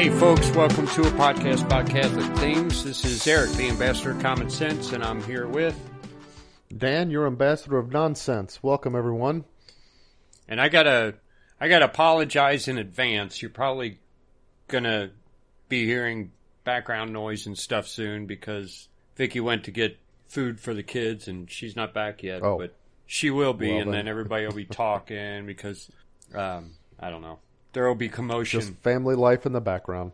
Hey folks, welcome to a podcast about Catholic themes. This is Eric, the ambassador of common sense, and I'm here with Dan, your ambassador of nonsense. Welcome, everyone. And I gotta apologize in advance. You're probably gonna be hearing background noise and stuff soon because Vicky went to get food for the kids and she's not back yet. Oh. But she will be, Well, and then then everybody will be talking because I don't know. There will be commotion. Just family life in the background.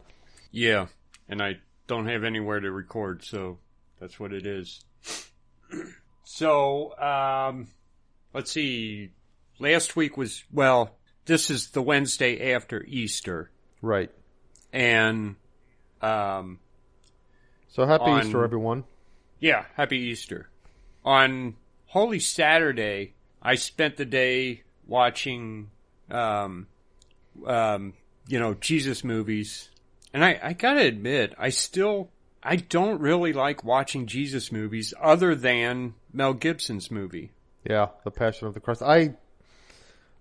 Yeah, and I don't have anywhere to record, so that's what it is. So, let's see. Last week was, well, this is the Wednesday after Easter. Right. And, so happy Easter, everyone. Yeah, happy Easter. On Holy Saturday, I spent the day watching, Jesus movies. And I gotta admit, I don't really like watching Jesus movies other than Mel Gibson's movie. Yeah, The Passion of the Christ. I'm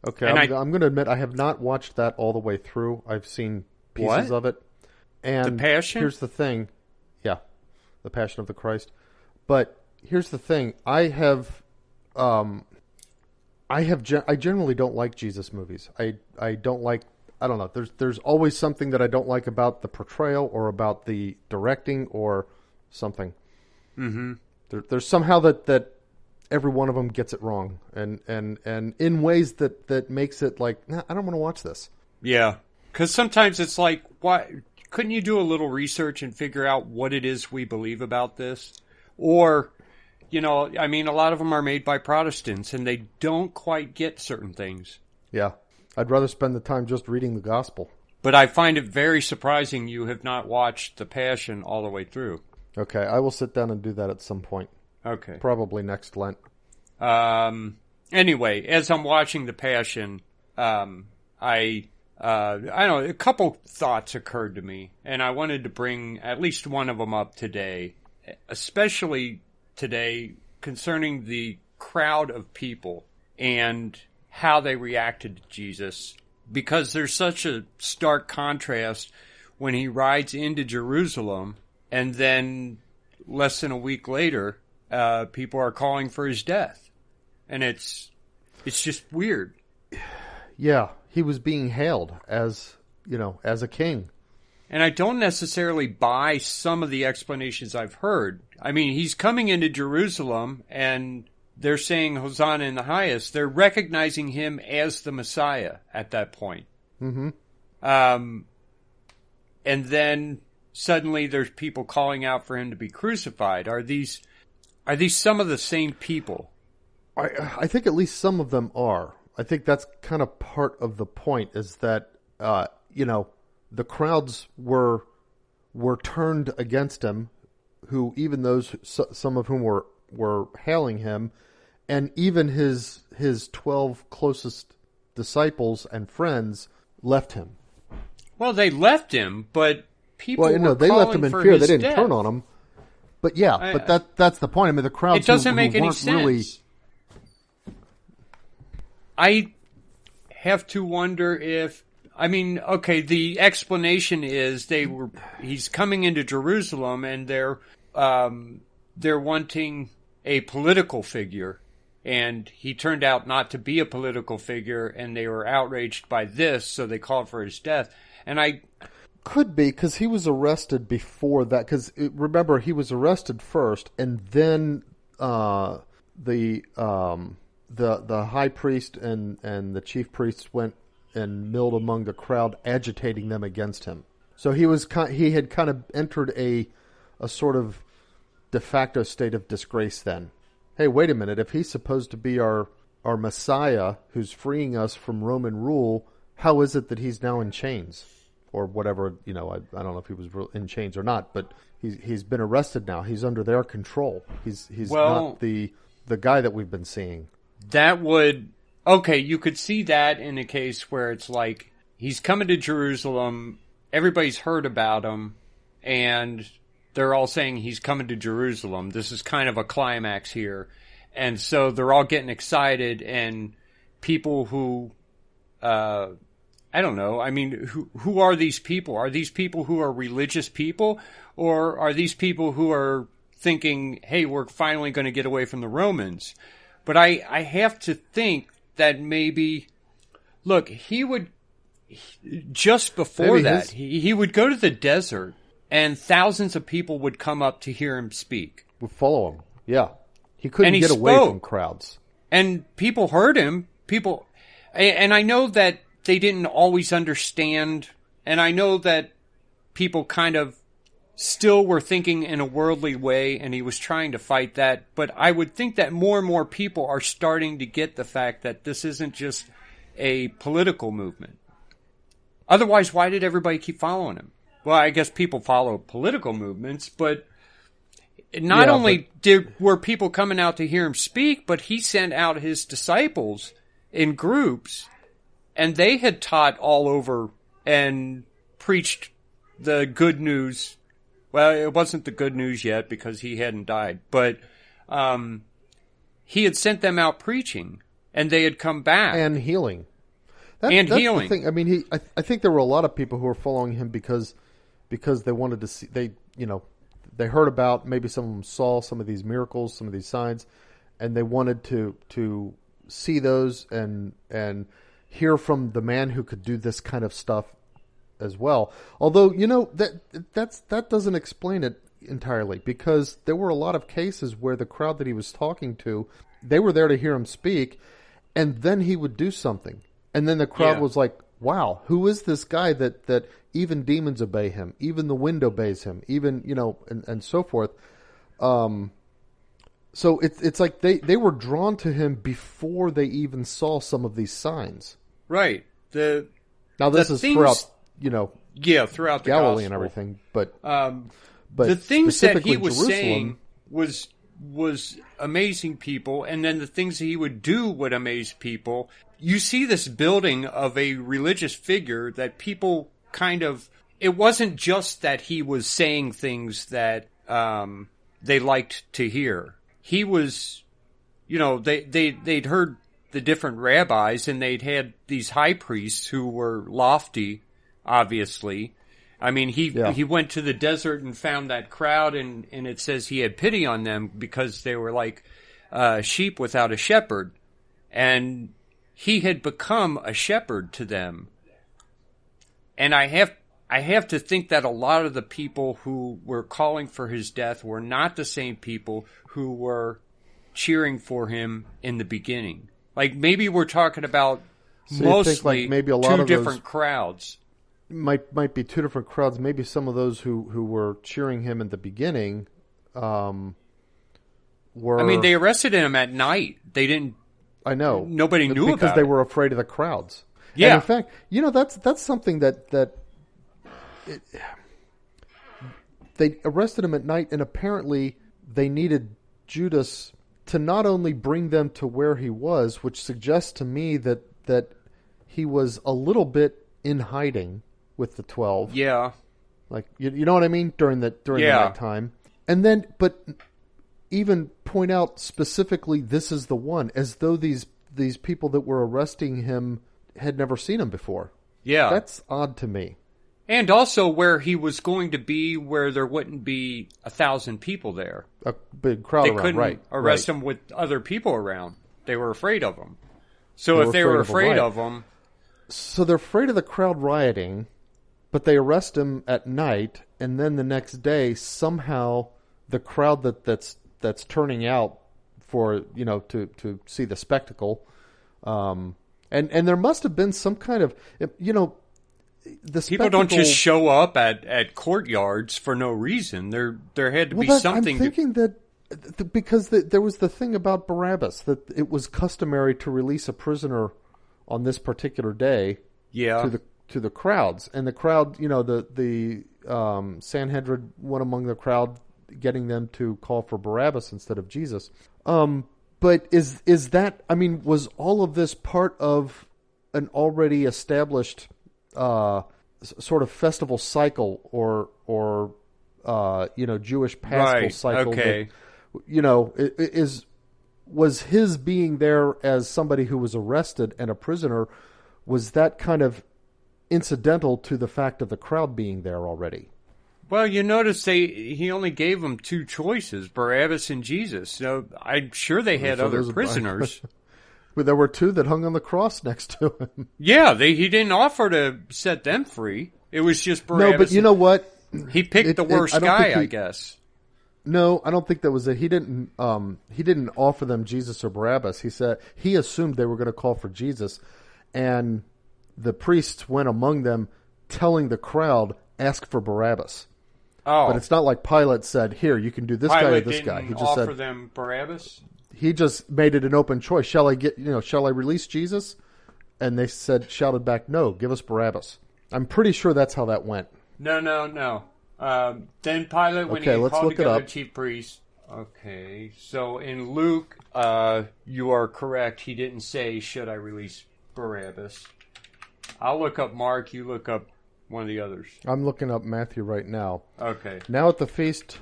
going to admit I have not watched that all the way through. I've seen pieces of it. And The Passion? Here's the thing. Yeah, The Passion of the Christ. But here's the thing. I generally don't like Jesus movies. I don't like, I don't know. There's always something that I don't like about the portrayal or about the directing or something. Mm-hmm. There's somehow that every one of them gets it wrong, and in ways that makes it like, nah, I don't want to watch this. Yeah, because sometimes it's like, why couldn't you do a little research and figure out what it is we believe about this? Or, a lot of them are made by Protestants, and they don't quite get certain things. Yeah, I'd rather spend the time just reading the gospel. But I find it very surprising you have not watched The Passion all the way through. Okay, I will sit down and do that at some point. Okay. Probably next Lent. Anyway, as I'm watching The Passion, I don't know, a couple thoughts occurred to me, and I wanted to bring at least one of them up today, especially today concerning the crowd of people and how they reacted to Jesus, because there's such a stark contrast when he rides into Jerusalem and then less than a week later, people are calling for his death. And it's just weird. Yeah, he was being hailed as a king. And I don't necessarily buy some of the explanations I've heard. I mean, he's coming into Jerusalem and they're saying Hosanna in the highest. They're recognizing him as the Messiah at that point. Mm-hmm. And then suddenly there's people calling out for him to be crucified. Are these some of the same people? I think at least some of them are. I think that's kind of part of the point, is that, the crowds were turned against him, who even those, some of whom were hailing him, and even his 12 closest disciples and friends left him. Well, they left him, but people were they left him in for fear. his They didn't death. turn on him. But yeah, that's the point. I mean, the crowds it doesn't who make any weren't sense. really. I have to wonder if, the explanation is he's coming into Jerusalem and they're wanting a political figure, and he turned out not to be a political figure, and they were outraged by this, so they called for his death. And I could be because he was arrested before that. Because remember, he was arrested first, and then the high priest and the chief priests went and milled among the crowd, agitating them against him. So he had kind of entered a sort of de facto state of disgrace then. Hey, wait a minute. If he's supposed to be our Messiah who's freeing us from Roman rule, how is it that he's now in chains? Or whatever, I don't know if he was in chains or not, but he's been arrested now. He's under their control. He's not the guy that we've been seeing. That would... Okay, you could see that in a case where it's like, he's coming to Jerusalem, everybody's heard about him, and they're all saying he's coming to Jerusalem. This is kind of a climax here. And so they're all getting excited, and people who I don't know. I mean, who are these people? Are these people who are religious people, or are these people who are thinking, hey, we're finally going to get away from the Romans? But I have to think that maybe, look, he would, just before that, he would go to the desert and thousands of people would come up to hear him speak. Would follow him. Yeah. He couldn't get away from crowds. And people heard him. And I know that they didn't always understand. And I know that people kind of still were thinking in a worldly way, and he was trying to fight that. But I would think that more and more people are starting to get the fact that this isn't just a political movement. Otherwise, why did everybody keep following him? Well, I guess people follow political movements, but not only were people coming out to hear him speak, but he sent out his disciples in groups, and they had taught all over and preached the good news. Well, it wasn't the good news yet because he hadn't died, but he had sent them out preaching, and they had come back. And healing. That's healing. The thing. I mean, I think there were a lot of people who were following him because they wanted to see, they heard about, maybe some of them saw some of these miracles, some of these signs, and they wanted to see those and hear from the man who could do this kind of stuff as well. Although, that doesn't explain it entirely, because there were a lot of cases where the crowd that he was talking to, they were there to hear him speak, and then he would do something. And then the crowd was like, wow, who is this guy that even demons obey him, even the wind obeys him, even, and so forth. So it's like they were drawn to him before they even saw some of these signs. Right. Now this is throughout, throughout the Galilee gospel. And everything, but the things that he was Jerusalem, saying was amazing people, and then the things that he would do would amaze people. You see this building of a religious figure that people kind of, it wasn't just that he was saying things that they liked to hear. He was, they'd heard the different rabbis, and they'd had these high priests who were lofty, obviously. I mean, he went to the desert and found that crowd, and it says he had pity on them because they were like sheep without a shepherd. And he had become a shepherd to them. And I have to think that a lot of the people who were calling for his death were not the same people who were cheering for him in the beginning. Like, maybe we're talking about mostly maybe a lot two of different crowds. Might be two different crowds. Maybe some of those who were cheering him in the beginning were... I mean, they arrested him at night. They didn't... I know. Nobody knew about it. Because they were afraid of the crowds. Yeah. And in fact, that's something that they arrested him at night, and apparently they needed Judas to not only bring them to where he was, which suggests to me that he was a little bit in hiding with the 12. Yeah. Like, you know what I mean? During the night time. And then, but even point out specifically, this is the one, as though these people that were arresting him had never seen him before. Yeah. That's odd to me. And also where he was going to be, where there wouldn't be 1,000 people there. A big crowd they around, couldn't right. arrest him with other people around. They were afraid of him. So if they were afraid of him... So they're afraid of the crowd rioting, but they arrest him at night, and then the next day, somehow, the crowd that's turning out for, to see the spectacle, and there must have been some kind of, the people don't just show up at courtyards for no reason. There had to be something. I'm thinking that because there was the thing about Barabbas, that it was customary to release a prisoner on this particular day, to the crowds, and the crowd, the Sanhedrin went among the crowd, getting them to call for Barabbas instead of Jesus. But is that? I mean, was all of this part of an already established sort of festival cycle, or Jewish Paschal cycle? Okay. That, was his being there as somebody who was arrested and a prisoner, was that kind of incidental to the fact of the crowd being there already. Well, you notice he only gave them two choices, Barabbas and Jesus. So I'm sure they had other prisoners. But there were two that hung on the cross next to him. Yeah, he didn't offer to set them free. It was just Barabbas. No, but you know what? He picked the worst guy, I guess. No, I don't think that was it. He didn't offer them Jesus or Barabbas. He assumed they were going to call for Jesus, and the priests went among them, telling the crowd, "Ask for Barabbas." Oh, but it's not like Pilate said, "Here, you can do this guy or this guy." He just offer them Barabbas. He just made it an open choice. Shall I release Jesus? And they shouted back, "No, give us Barabbas." I'm pretty sure that's how that went. No. Then Pilate, when he called together the chief priests. Okay, so in Luke, you are correct. He didn't say, "Should I release Barabbas?" I'll look up Mark. You look up one of the others. I'm looking up Matthew right now. Okay. Now at the feast,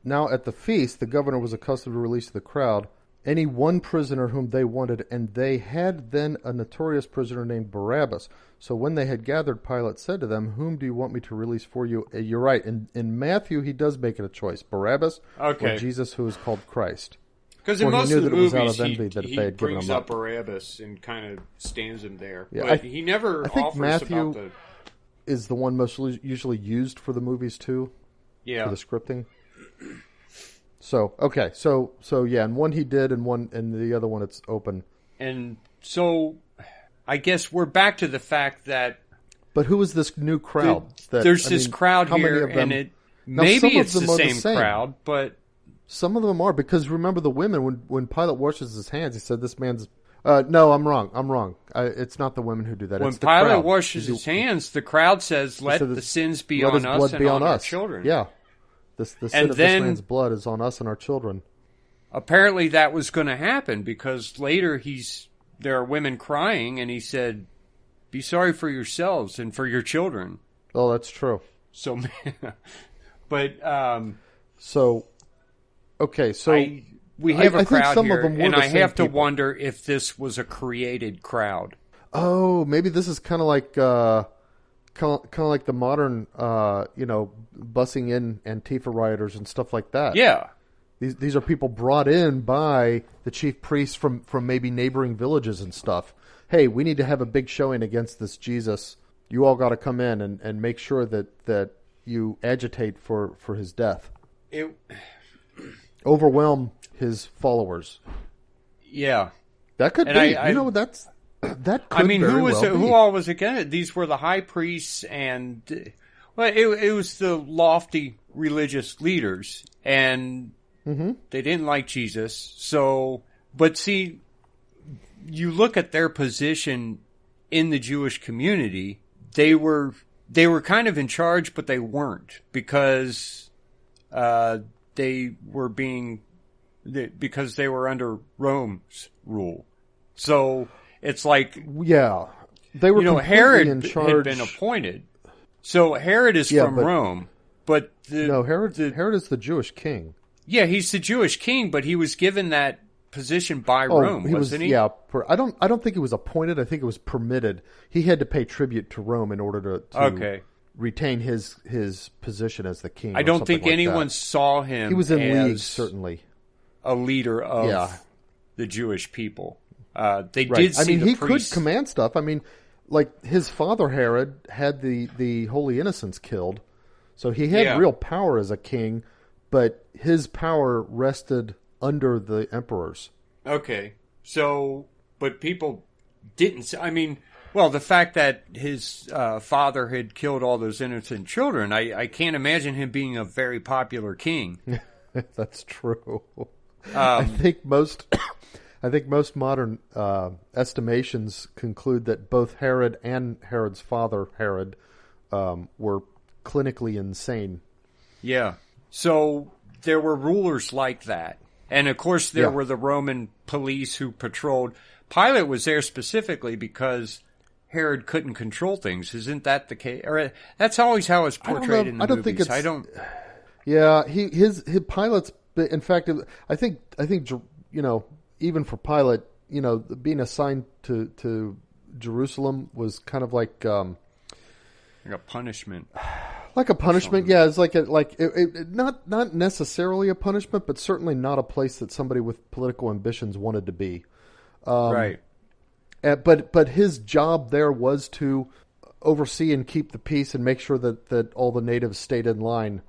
the governor was accustomed to release the crowd any one prisoner whom they wanted, and they had then a notorious prisoner named Barabbas. So when they had gathered, Pilate said to them, "Whom do you want me to release for you?" You're right. In Matthew, he does make it a choice: Barabbas or Jesus, who is called Christ. Because in most of the movies, he brings up Barabbas and kind of stands him there. Yeah, but he never offers Matthew about the... is the one most usually used for the movies, too. Yeah. For the scripting. So, okay. So yeah, and one he did, and the other one it's open. And so, I guess we're back to the fact that... But who is this new crowd? There's this crowd here, and maybe it's the same crowd, but... Some of them are, because remember the women, when Pilate washes his hands, he said, "This man's..." No, I'm wrong. It's not the women who do that. When it's the Pilate crowd. washes his hands, the crowd says, "Let the sins be on us and on our children." Yeah. The sin of this man's blood is on us and our children. Apparently that was going to happen, because later there are women crying, and he said, "Be sorry for yourselves and for your children." Oh, that's true. So, but... Okay, so we have a crowd here, and I have to people. wonder if this was a created crowd. Oh, maybe this is kind of like the modern, bussing in Antifa rioters and stuff like that. Yeah, these are people brought in by the chief priests from maybe neighboring villages and stuff. Hey, we need to have a big showing against this Jesus. You all got to come in and make sure that you agitate for his death. Overwhelm his followers. Yeah, that could be. That could. Who all was against it? These were the high priests, and it was the lofty religious leaders, and they didn't like Jesus. So, but see, you look at their position in the Jewish community; they were kind of in charge, but they weren't, because because they were under Rome's rule. So it's like, they were Herod in charge. had been appointed. So Herod is from Rome, but Herod is the Jewish king. Yeah, he's the Jewish king, but he was given that position by Rome, wasn't he? Yeah, I don't think he was appointed. I think it was permitted. He had to pay tribute to Rome in order to retain his position as the king. I don't think anyone saw him. He was in league, certainly, a leader of the Jewish people. They did see he the priests. could command stuff. I mean, like his father Herod had the holy innocents killed, so he had real power as a king, but his power rested under the emperors. Okay, so but people didn't. I mean. Well, the fact that his father had killed all those innocent children, I can't imagine him being a very popular king. That's true. I think most modern estimations conclude that both Herod and Herod's father, Herod, were clinically insane. Yeah. So there were rulers like that. And, of course, there were the Roman police who patrolled. Pilate was there specifically because Herod couldn't control things. Isn't that the case? Or that's always how it's portrayed in the movies. Yeah, his Pilate's. In fact, I think even for Pilate, being assigned to Jerusalem was kind of like Like a punishment. Like a punishment, yeah. It's not necessarily a punishment, but certainly not a place that somebody with political ambitions wanted to be. Right. But his job there was to oversee and keep the peace and make sure that all the natives stayed in line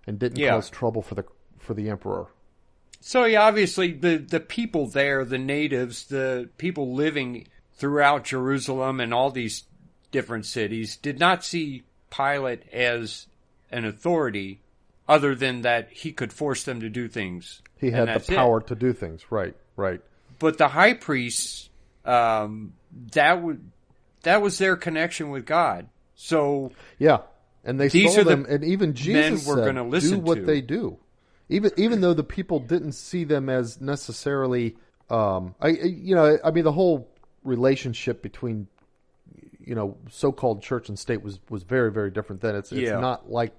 and didn't cause trouble for the emperor. So yeah, obviously the people there, the natives, the people living throughout Jerusalem and all these different cities, did not see Pilate as an authority other than that he could force them to do things. He had the power to do things. Right. But the high priests, that was their connection with God. So yeah, and they saw them, and even Jesus said, do what they do. Even though the people didn't see them as necessarily, the whole relationship between, so-called church and state was very, very different then. It's not like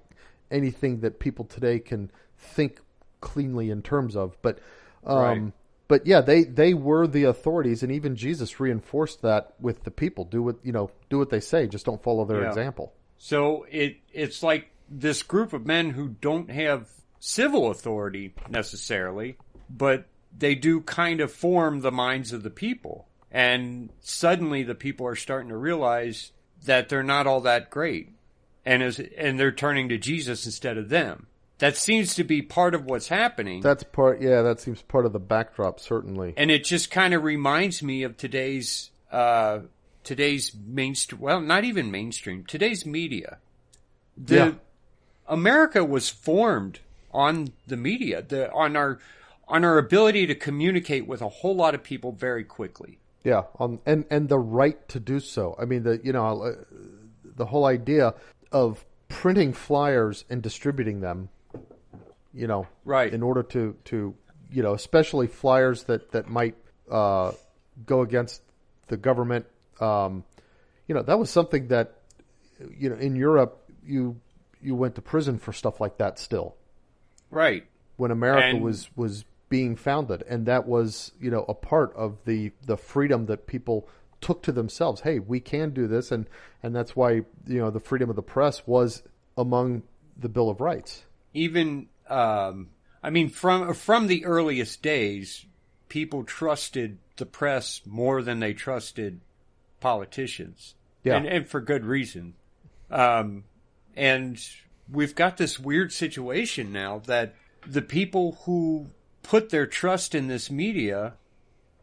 anything that people today can think cleanly in terms of. But but yeah, they were the authorities, and even Jesus reinforced that with the people. Do what they say. Just don't follow their example. So it's like this group of men who don't have civil authority necessarily, but they do kind of form the minds of the people. And suddenly the people are starting to realize that they're not all that great. And they're turning to Jesus instead of them. That seems to be part of what's happening. That seems part of the backdrop, certainly. And it just kind of reminds me of today's mainstream, well, not even mainstream, today's media. America was formed on the media, on our ability to communicate with a whole lot of people very quickly. Yeah, and the right to do so. I mean, the whole idea of printing flyers and distributing them, right, in order to especially flyers that might go against the government. That was something that in Europe you went to prison for stuff like that still. Right. When America was being founded, and that was a part of the freedom that people took to themselves. Hey, we can do this, and that's why the freedom of the press was among the Bill of Rights. Even from the earliest days, people trusted the press more than they trusted politicians. Yeah, and for good reason. And we've got this weird situation now that the people who put their trust in this media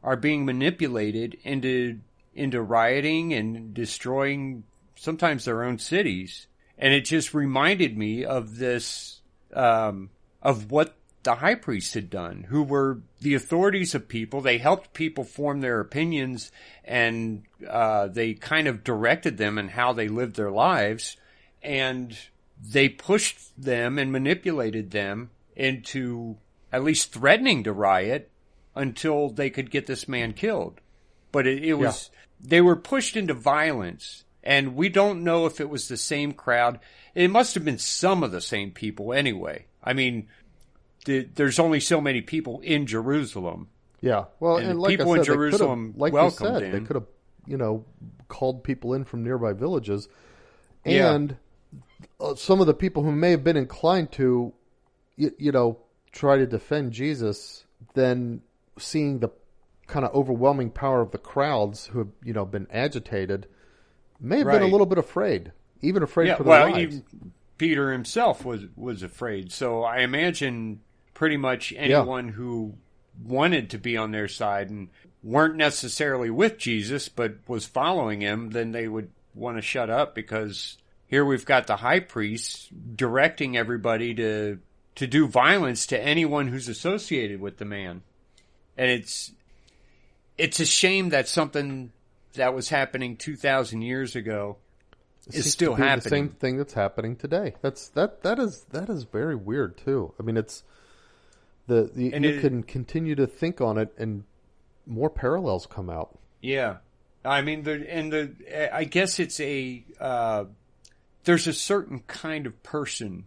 are being manipulated into rioting and destroying sometimes their own cities. And it just reminded me of this, of what the high priests had done, who were the authorities of people. They helped people form their opinions, and they kind of directed them in how they lived their lives. And they pushed them and manipulated them into at least threatening to riot until they could get this man killed. But it was, they were pushed into violence, and we don't know if it was the same crowd. It must have been some of the same people anyway. I mean, there's only so many people in Jerusalem. Yeah, well, and like people I said, in Jerusalem welcomed him. They could have, called people in from nearby villages, and some of the people who may have been inclined to, try to defend Jesus, then seeing the kind of overwhelming power of the crowds who have, been agitated, may have been a little bit afraid, even afraid for their lives. Even Peter himself was afraid. So I imagine pretty much anyone who wanted to be on their side and weren't necessarily with Jesus, but was following him, then they would want to shut up, because here we've got the high priest directing everybody to do violence to anyone who's associated with the man. And it's a shame that something that was happening 2,000 years ago is still happening. The same thing that's happening today. That is very weird too. I mean, it's you can continue to think on it, and more parallels come out. Yeah, I mean, I guess it's there's a certain kind of person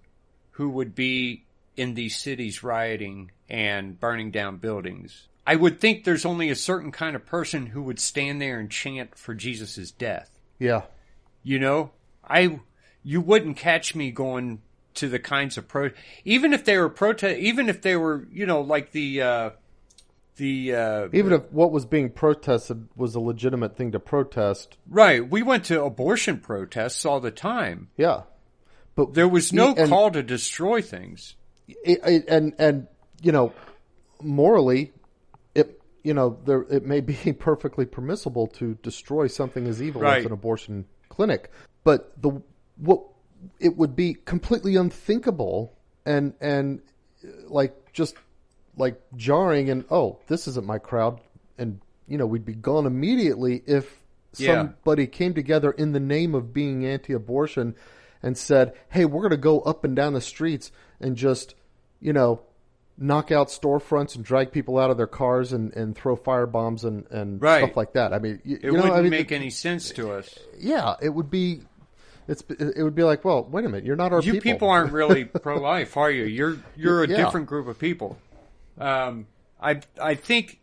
who would be in these cities rioting and burning down buildings. I would think there's only a certain kind of person who would stand there and chant for Jesus' death. Yeah. you wouldn't catch me going to the kinds of even if they were even if they were, like even if what was being protested was a legitimate thing to protest. Right. We went to abortion protests all the time. Yeah. But there was no call to destroy things. And morally, it may be perfectly permissible to destroy something as evil as an abortion clinic, but it would be completely unthinkable and just jarring, and this isn't my crowd, and we'd be gone immediately if somebody came together in the name of being anti-abortion and said, hey, we're going to go up and down the streets and just knock out storefronts and drag people out of their cars and throw firebombs and stuff like that. I mean, it wouldn't make any sense to us. Yeah, it would be. It would be like, well, wait a minute, you're not our people. You people aren't really pro-life, are you? You're a different group of people. I think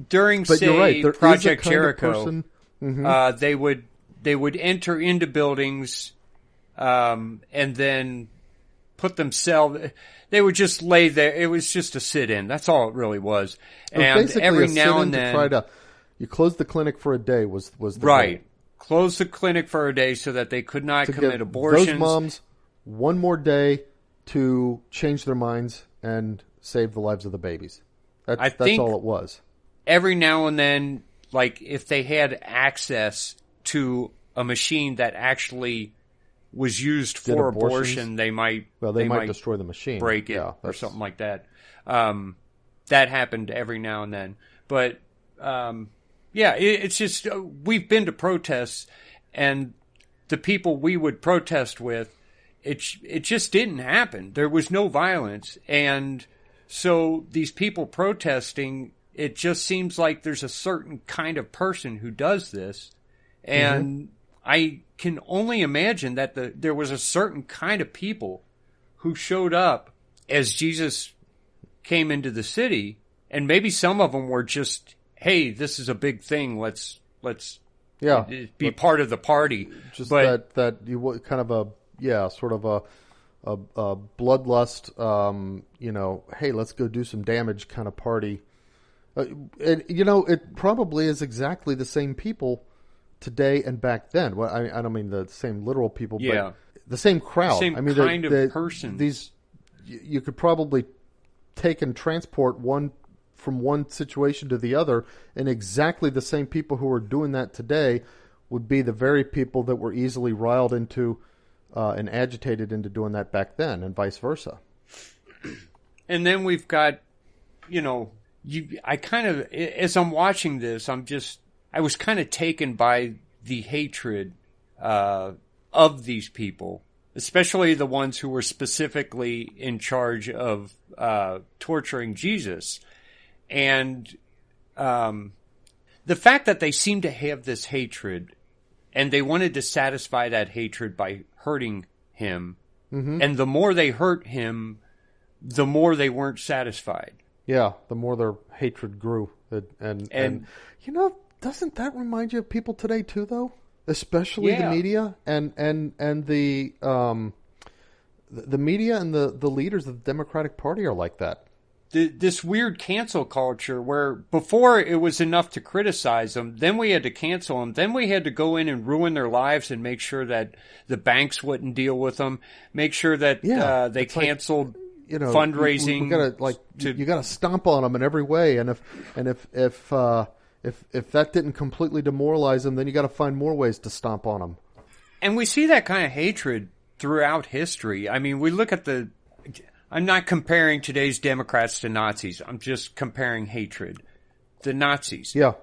during Project Jericho, they would enter into buildings, and then put themselves. They would just lay there. It was just a sit-in. That's all it really was. And every now and then, you close the clinic for a day. Was the right. Goal. Close the clinic for a day so that they could not commit abortions. Those moms one more day to change their minds and save the lives of the babies. That's all it was. Every now and then, like if they had access to a machine that actually was used for abortion, they might destroy the machine, break it, or something like that. That happened every now and then, but. It's just we've been to protests, and the people we would protest with, it just didn't happen. There was no violence, and so these people protesting, it just seems like there's a certain kind of person who does this, and I can only imagine that there was a certain kind of people who showed up as Jesus came into the city, and maybe some of them were just, hey, this is a big thing. Let's be part of the party. Just that you kind of sort of a bloodlust. Hey, let's go do some damage kind of party. And it probably is exactly the same people today and back then. Well, I don't mean the same literal people, but the same crowd. Same kind of person. You could probably take and transport one from one situation to the other, and exactly the same people who are doing that today would be the very people that were easily riled into and agitated into doing that back then, and vice versa. And then we've got, as I'm watching this, I was kind of taken by the hatred of these people, especially the ones who were specifically in charge of torturing Jesus. And the fact that they seemed to have this hatred, and they wanted to satisfy that hatred by hurting him, and the more they hurt him, the more they weren't satisfied. Yeah, the more their hatred grew. And doesn't that remind you of people today too, though? Especially the media and the media and the leaders of the Democratic Party are like that. This weird cancel culture where before it was enough to criticize them, then we had to cancel them, then we had to go in and ruin their lives and make sure that the banks wouldn't deal with them, make sure that they canceled fundraising. You gotta stomp on them in every way, and if that didn't completely demoralize them, then you got to find more ways to stomp on them. And we see that kind of hatred throughout history. I mean, we look at I'm not comparing today's Democrats to Nazis. I'm just comparing hatred. The Nazis. Yeah.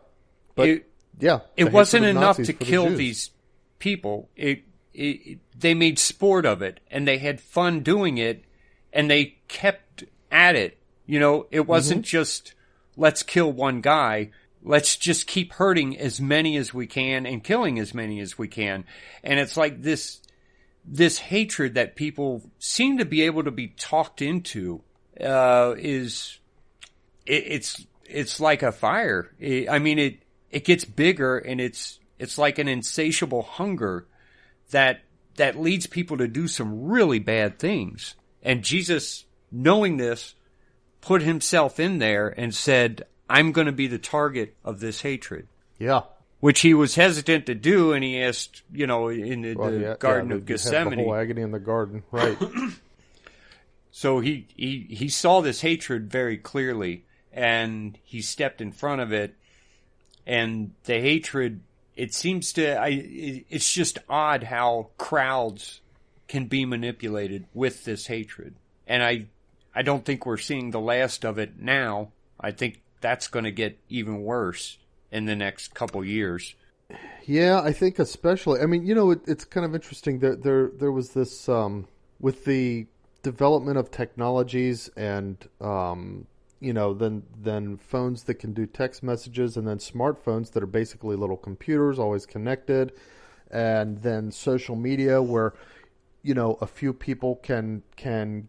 But it wasn't enough to kill these people. They made sport of it, and they had fun doing it, and they kept at it. It wasn't just, let's kill one guy. Let's just keep hurting as many as we can and killing as many as we can. And it's like this hatred that people seem to be able to be talked into it's like a fire. It gets bigger, and it's like an insatiable hunger that that leads people to do some really bad things. And Jesus, knowing this, put himself in there and said, I'm going to be the target of this hatred. Yeah. Which he was hesitant to do, and he asked, in the Garden of Gethsemane. The whole agony in the garden, right. So he saw this hatred very clearly, and he stepped in front of it, and the hatred, it seems it's just odd how crowds can be manipulated with this hatred. And I don't think we're seeing the last of it now. I think that's going to get even worse in the next couple years. Yeah, I think especially. I mean, it's kind of interesting that there was this with the development of technologies and then phones that can do text messages, and then smartphones that are basically little computers always connected, and then social media where a few people can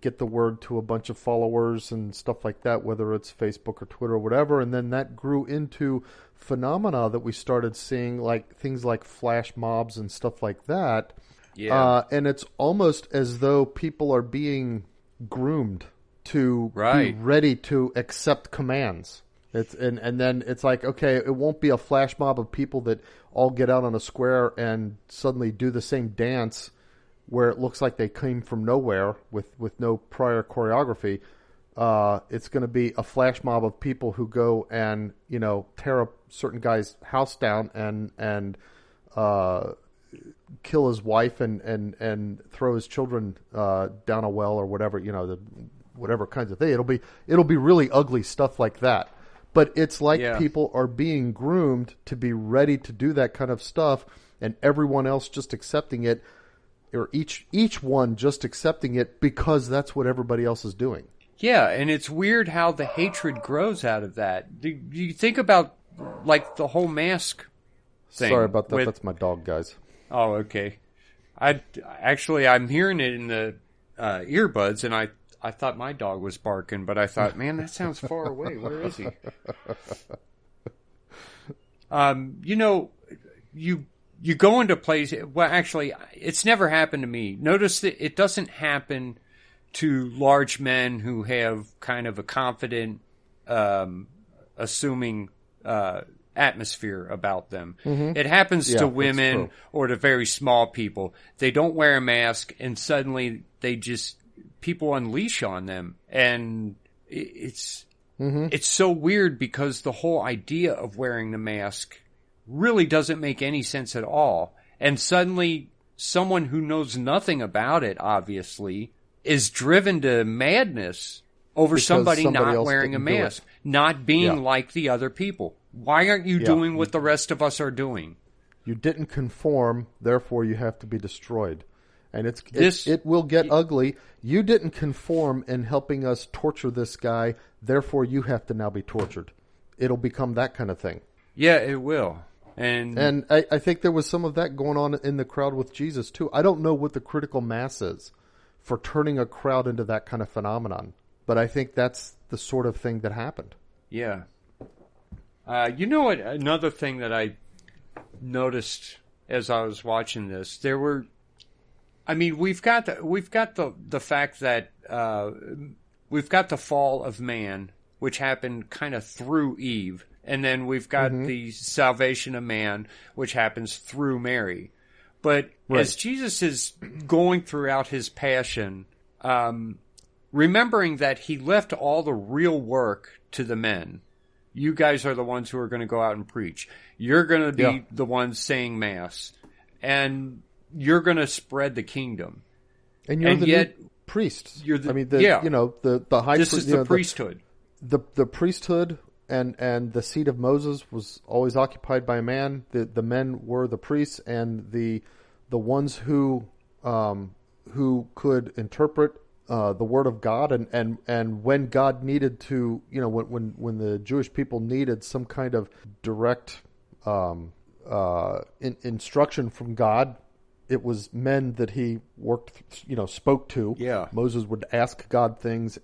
get the word to a bunch of followers and stuff like that, whether it's Facebook or Twitter or whatever. And then that grew into phenomena that we started seeing, like things like flash mobs and stuff like that. Yeah. And it's almost as though people are being groomed to be ready to accept commands. And then it's like, okay, it won't be a flash mob of people that all get out on a square and suddenly do the same dance where it looks like they came from nowhere with no prior choreography. It's going to be a flash mob of people who go and, tear a certain guy's house down and kill his wife and throw his children down a well or whatever, whatever kinds of thing. It'll be really ugly stuff like that. But it's like people are being groomed to be ready to do that kind of stuff, and everyone else just accepting it, or each one just accepting it because that's what everybody else is doing. Yeah, and it's weird how the hatred grows out of that. Do you think about, like, the whole mask thing? Sorry about that. That's my dog, guys. Oh, okay. I'm hearing it in the earbuds, and I thought my dog was barking, but I thought, man, that sounds far away. Where is he? You go into places. Well, actually, it's never happened to me. Notice that it doesn't happen to large men who have kind of a confident, assuming atmosphere about them. Mm-hmm. It happens to women or to very small people. They don't wear a mask, and suddenly people unleash on them, and it's so weird because the whole idea of wearing the mask really doesn't make any sense at all. And suddenly someone who knows nothing about it, obviously, is driven to madness over somebody not wearing a mask, not being like the other people. Why aren't you doing what the rest of us are doing? You didn't conform, therefore you have to be destroyed. And it will get ugly. You didn't conform in helping us torture this guy, therefore you have to now be tortured. It'll become that kind of thing. Yeah, it will. And I think there was some of that going on in the crowd with Jesus, too. I don't know what the critical mass is for turning a crowd into that kind of phenomenon, but I think that's the sort of thing that happened. Yeah. You know what? Another thing that I noticed as I was watching this, we've got the fact that we've got the fall of man, which happened kind of through Eve. And then we've got the salvation of man, which happens through Mary. But as Jesus is going throughout his passion, remembering that he left all the real work to the men. You guys are the ones who are going to go out and preach. You're going to be the ones saying Mass. And you're going to spread the kingdom. And you're new priests. You're the, the high priest. This is the priesthood. The priesthood and the seat of Moses was always occupied by a man. The men were the priests, and the ones who could interpret the word of God, and when God needed to, when the Jewish people needed some kind of direct instruction from God, it was men that he spoke to. Yeah. Moses would ask God things.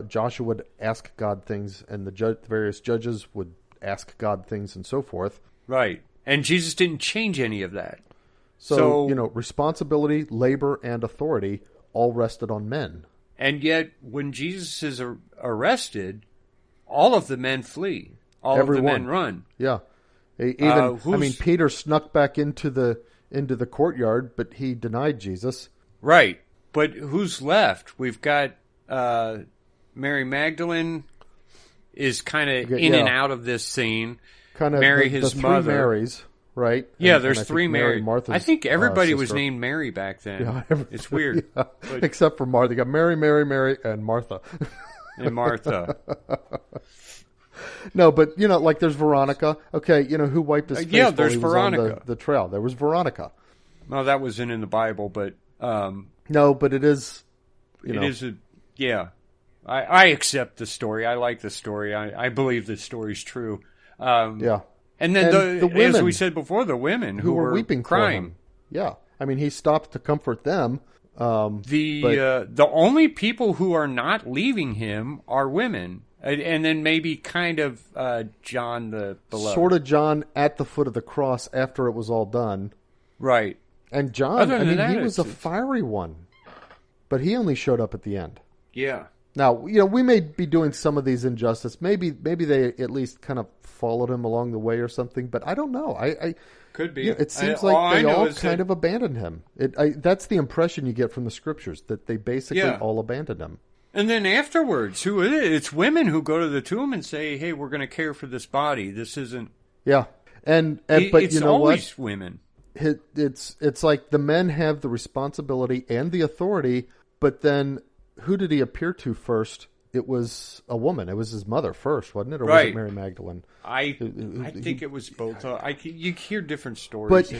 Joshua would ask God things, and the various judges would ask God things, and so forth. Right. And Jesus didn't change any of that. So, responsibility, labor, and authority all rested on men. And yet, when Jesus is arrested, all of the men flee. All of the men run. Yeah. Even, Peter snuck back into the courtyard, but he denied Jesus. Right. But who's left? We've got Mary Magdalene is kind of in and out of this scene. Kind of Mary, the his three mother. Marys, right? Yeah, there's three Mary. Marys. I think everybody was named Mary back then. Yeah, it's weird. Yeah. Except for Martha. You got Mary, and Martha. And Martha. No, but, like there's Veronica. Okay, who wiped his face yeah, while there's he was Veronica. on the trail? There was Veronica. No, that wasn't in the Bible, but... no, but it is, It is yeah. I accept the story. I like the story. I believe the story's true. Yeah. And then the women, as we said before, the women who were weeping, crying. For him. Yeah. I mean, he stopped to comfort them. The only people who are not leaving him are women. And then maybe kind of John the Beloved. Sort of John at the foot of the cross after it was all done. Right. And John, he was a fiery one. But he only showed up at the end. Yeah. Now, we may be doing some of these injustice. Maybe they at least kind of followed him along the way or something. But I don't know. I could be. It seems like they all kind of abandoned him. That's the impression you get from the scriptures, that they basically all abandoned him. And then afterwards, who is it? It's women who go to the tomb and say, "Hey, we're going to care for this body. This isn't." Yeah, but it's you know always what? Women. It's like the men have the responsibility and the authority, but then who did he appear to first? It was a woman. It was his mother first, wasn't it? Or was it Mary Magdalene? I think it was both. You hear different stories.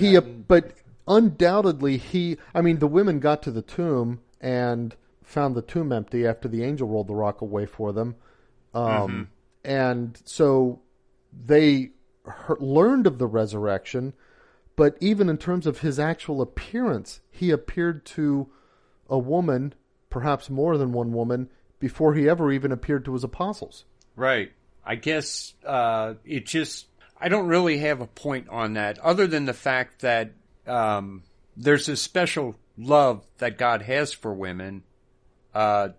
But undoubtedly the women got to the tomb and found the tomb empty after the angel rolled the rock away for them. And so they learned of the resurrection, but even in terms of his actual appearance, he appeared to a woman, perhaps more than one woman, before he ever even appeared to his apostles. Right. I guess I don't really have a point on that, other than the fact that there's a special love that God has for women,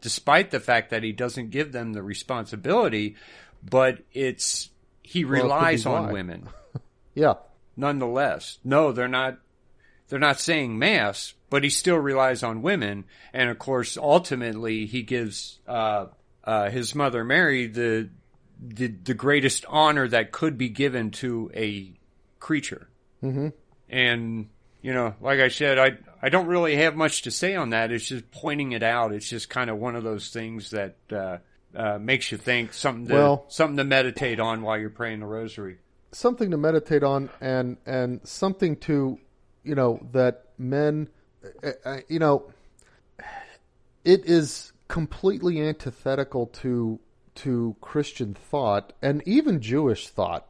despite the fact that he doesn't give them the responsibility, but he relies on women. Yeah. Nonetheless. No, they're not saying mass, but he still relies on women. And of course, ultimately, he gives his mother Mary the greatest honor that could be given to a creature. Mm-hmm. And, like I said, I don't really have much to say on that. It's just pointing it out. It's just kind of one of those things that makes you think, something to meditate on while you're praying the rosary. Something to meditate on, and something to, that men, it is completely antithetical to Christian thought and even Jewish thought,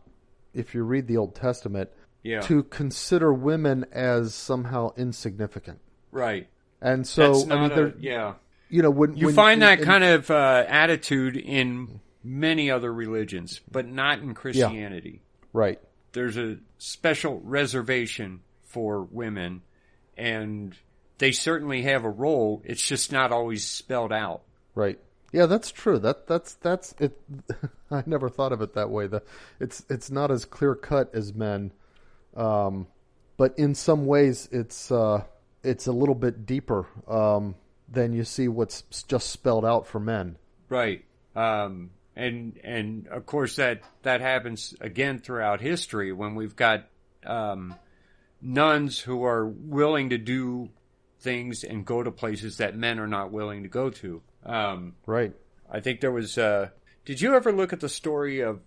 if you read the Old Testament, to consider women as somehow insignificant. Right. And so, when you find that kind of attitude in many other religions, but not in Christianity. Yeah. Right. There's a special reservation for women, and they certainly have a role. It's just not always spelled out. Right. Yeah, that's true. That's it. I never thought of it that way. It's not as clear cut as men, but in some ways it's a little bit deeper than you see what's just spelled out for men. Right. And of course that happens again throughout history when we've got nuns who are willing to do things and go to places that men are not willing to go to. Right. I think there was. Did you ever look at the story of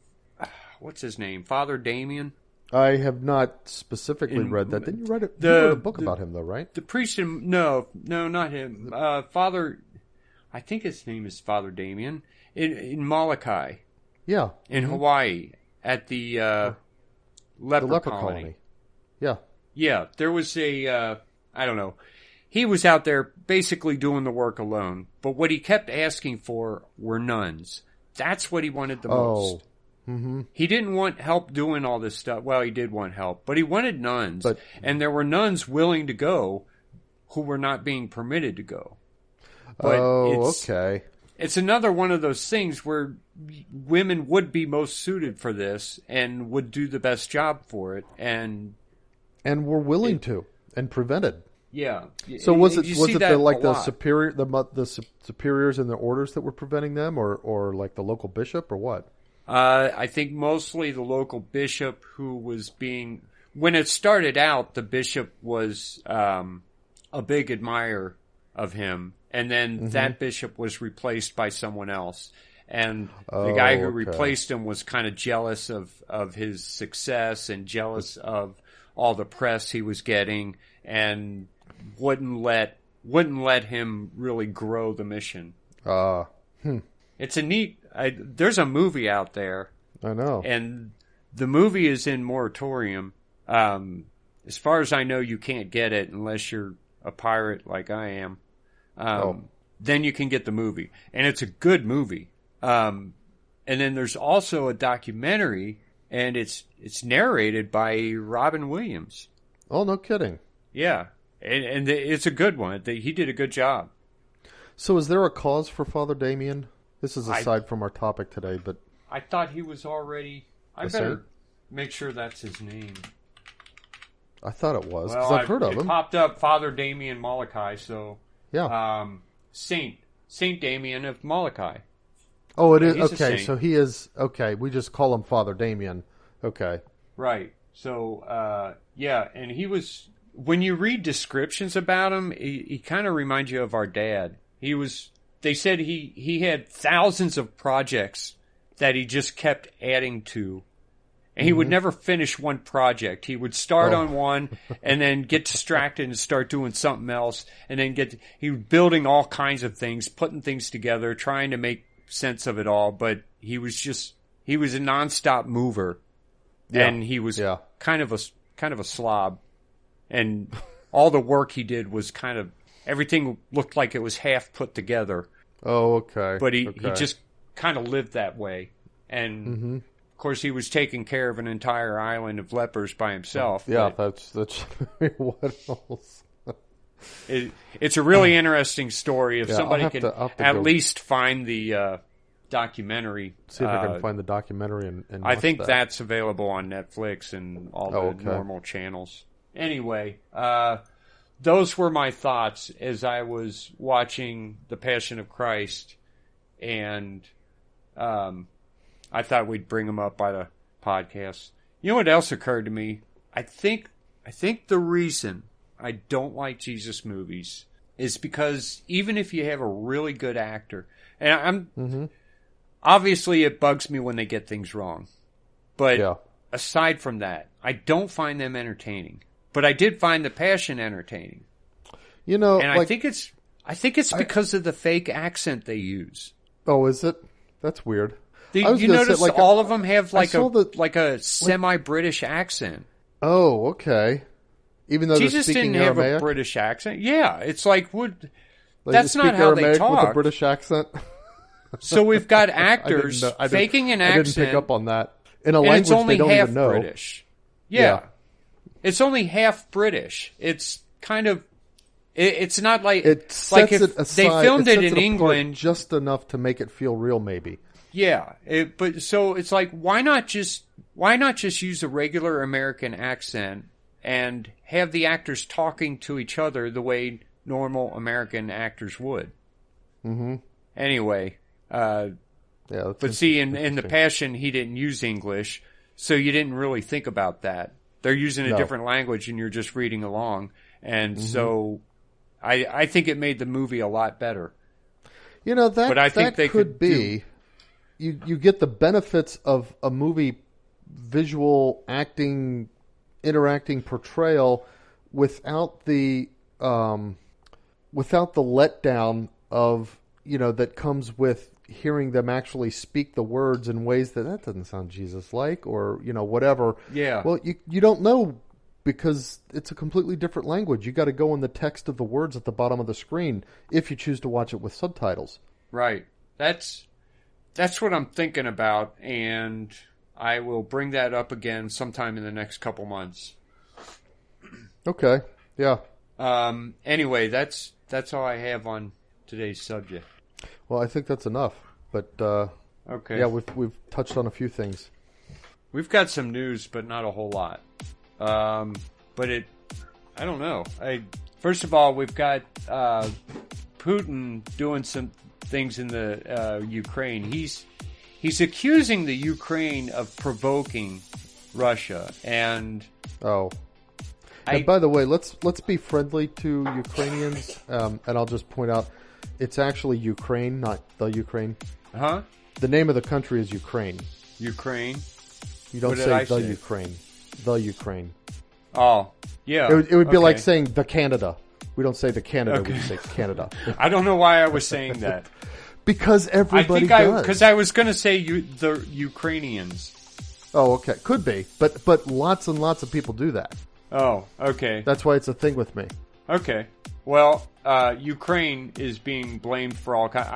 what's his name, Father Damien? I have not specifically read that. Didn't you write you wrote a book about him, though, right? The priest no, not him. Father, I think his name is Father Damien in Molokai. Yeah. In Hawaii at the leper colony. Yeah. Yeah, there was I don't know. He was out there basically doing the work alone, but what he kept asking for were nuns. That's what he wanted the most. He didn't want help doing all this stuff. Well, he did want help, but he wanted nuns. And there were nuns willing to go who were not being permitted to go. But okay. It's another one of those things where women would be most suited for this and would do the best job for it. And were willing to and prevented. Yeah. So was it the superiors and the orders that were preventing them, or like the local bishop, or what? I think mostly the local bishop who was being. When it started out, the bishop was a big admirer of him, and then that bishop was replaced by someone else. And the guy who replaced him was kind of jealous of his success and jealous of all the press he was getting, and wouldn't let him really grow the mission. It's a neat. There's a movie out there. I know, and the movie is in moratorium. As far as I know, you can't get it unless you're a pirate like I am. Then you can get the movie, and it's a good movie. And then there's also a documentary, and it's narrated by Robin Williams. Oh, no kidding. Yeah, and it's a good one. He did a good job. So is there a cause for Father Damien? This is aside from our topic today, but... I thought he was already... I better make sure that's his name. I thought it was, because I've heard of him. It popped up, Father Damien Molokai, so... Yeah. Saint Damien of Molokai. Oh, it is? Okay, so he is... Okay, we just call him Father Damien. Okay. Right. So, yeah, and he was... When you read descriptions about him, he kind of reminds you of our dad. He was... They said he had thousands of projects that he just kept adding to. And he would never finish one project. He would start on one and then get distracted and start doing something else. And then he was building all kinds of things, putting things together, trying to make sense of it all. But he was a nonstop mover. Yeah. And he was kind of a slob. And all the work he did was kind of, everything looked like it was half put together. Oh, okay. But he just kind of lived that way. And, of course, he was taking care of an entire island of lepers by himself. Yeah, that's what else? It's a really interesting story. If somebody could at least find the documentary. See if I can find the documentary. And I think that's available on Netflix and all the normal channels. Anyway, those were my thoughts as I was watching The Passion of Christ, and I thought we'd bring them up by the podcast. You know what else occurred to me? I think the reason I don't like Jesus movies is because even if you have a really good actor, and obviously it bugs me when they get things wrong, but aside from that, I don't find them entertaining. But I did find The Passion entertaining. You know, and I think it's because of the fake accent they use. Oh, is it? That's weird. You notice all of them have like a semi-British accent. Oh, okay. Even though Jesus they're speaking didn't have Aramaic? a British accent. Yeah, it's like that's not how Aramaic they talk. With a British accent. So we've got actors faking an accent. I didn't pick up on that in a language they don't even know. British. Yeah. It's only half British. It's kind of. It's not like if they filmed it in England just enough to make it feel real, maybe. Yeah, but so it's like why not just use a regular American accent and have the actors talking to each other the way normal American actors would. Mm-hmm. Anyway, but see, in The Passion, he didn't use English, so you didn't really think about that. They're using a different language, and you're just reading along. And so I think it made the movie a lot better. You know, that could be. You get the benefits of a movie visual acting, interacting portrayal without the letdown of, that comes with hearing them actually speak the words in ways that doesn't sound Jesus-like, or whatever. Yeah. Well, you don't know because it's a completely different language. You got to go in the text of the words at the bottom of the screen if you choose to watch it with subtitles. Right. That's what I'm thinking about, and I will bring that up again sometime in the next couple months. Okay. Yeah. Anyway, that's all I have on today's subject. Well, I think that's enough. But okay. Yeah, we've touched on a few things. We've got some news, but not a whole lot. But I don't know. First of all, we've got Putin doing some things in the Ukraine. He's accusing the Ukraine of provoking Russia, and and by the way, let's be friendly to Ukrainians, and I'll just point out it's actually Ukraine, not the Ukraine. Huh? The name of the country is Ukraine. Ukraine. You don't say the Ukraine. The Ukraine. Oh, yeah. It would be like saying the Canada. We don't say the Canada. Okay. We say Canada. I don't know why I was saying that. Because everybody does. Because I was going to say the Ukrainians. Oh, okay. Could be. But lots and lots of people do that. Oh, okay. That's why it's a thing with me. Okay. Well, Ukraine is being blamed for all kinds.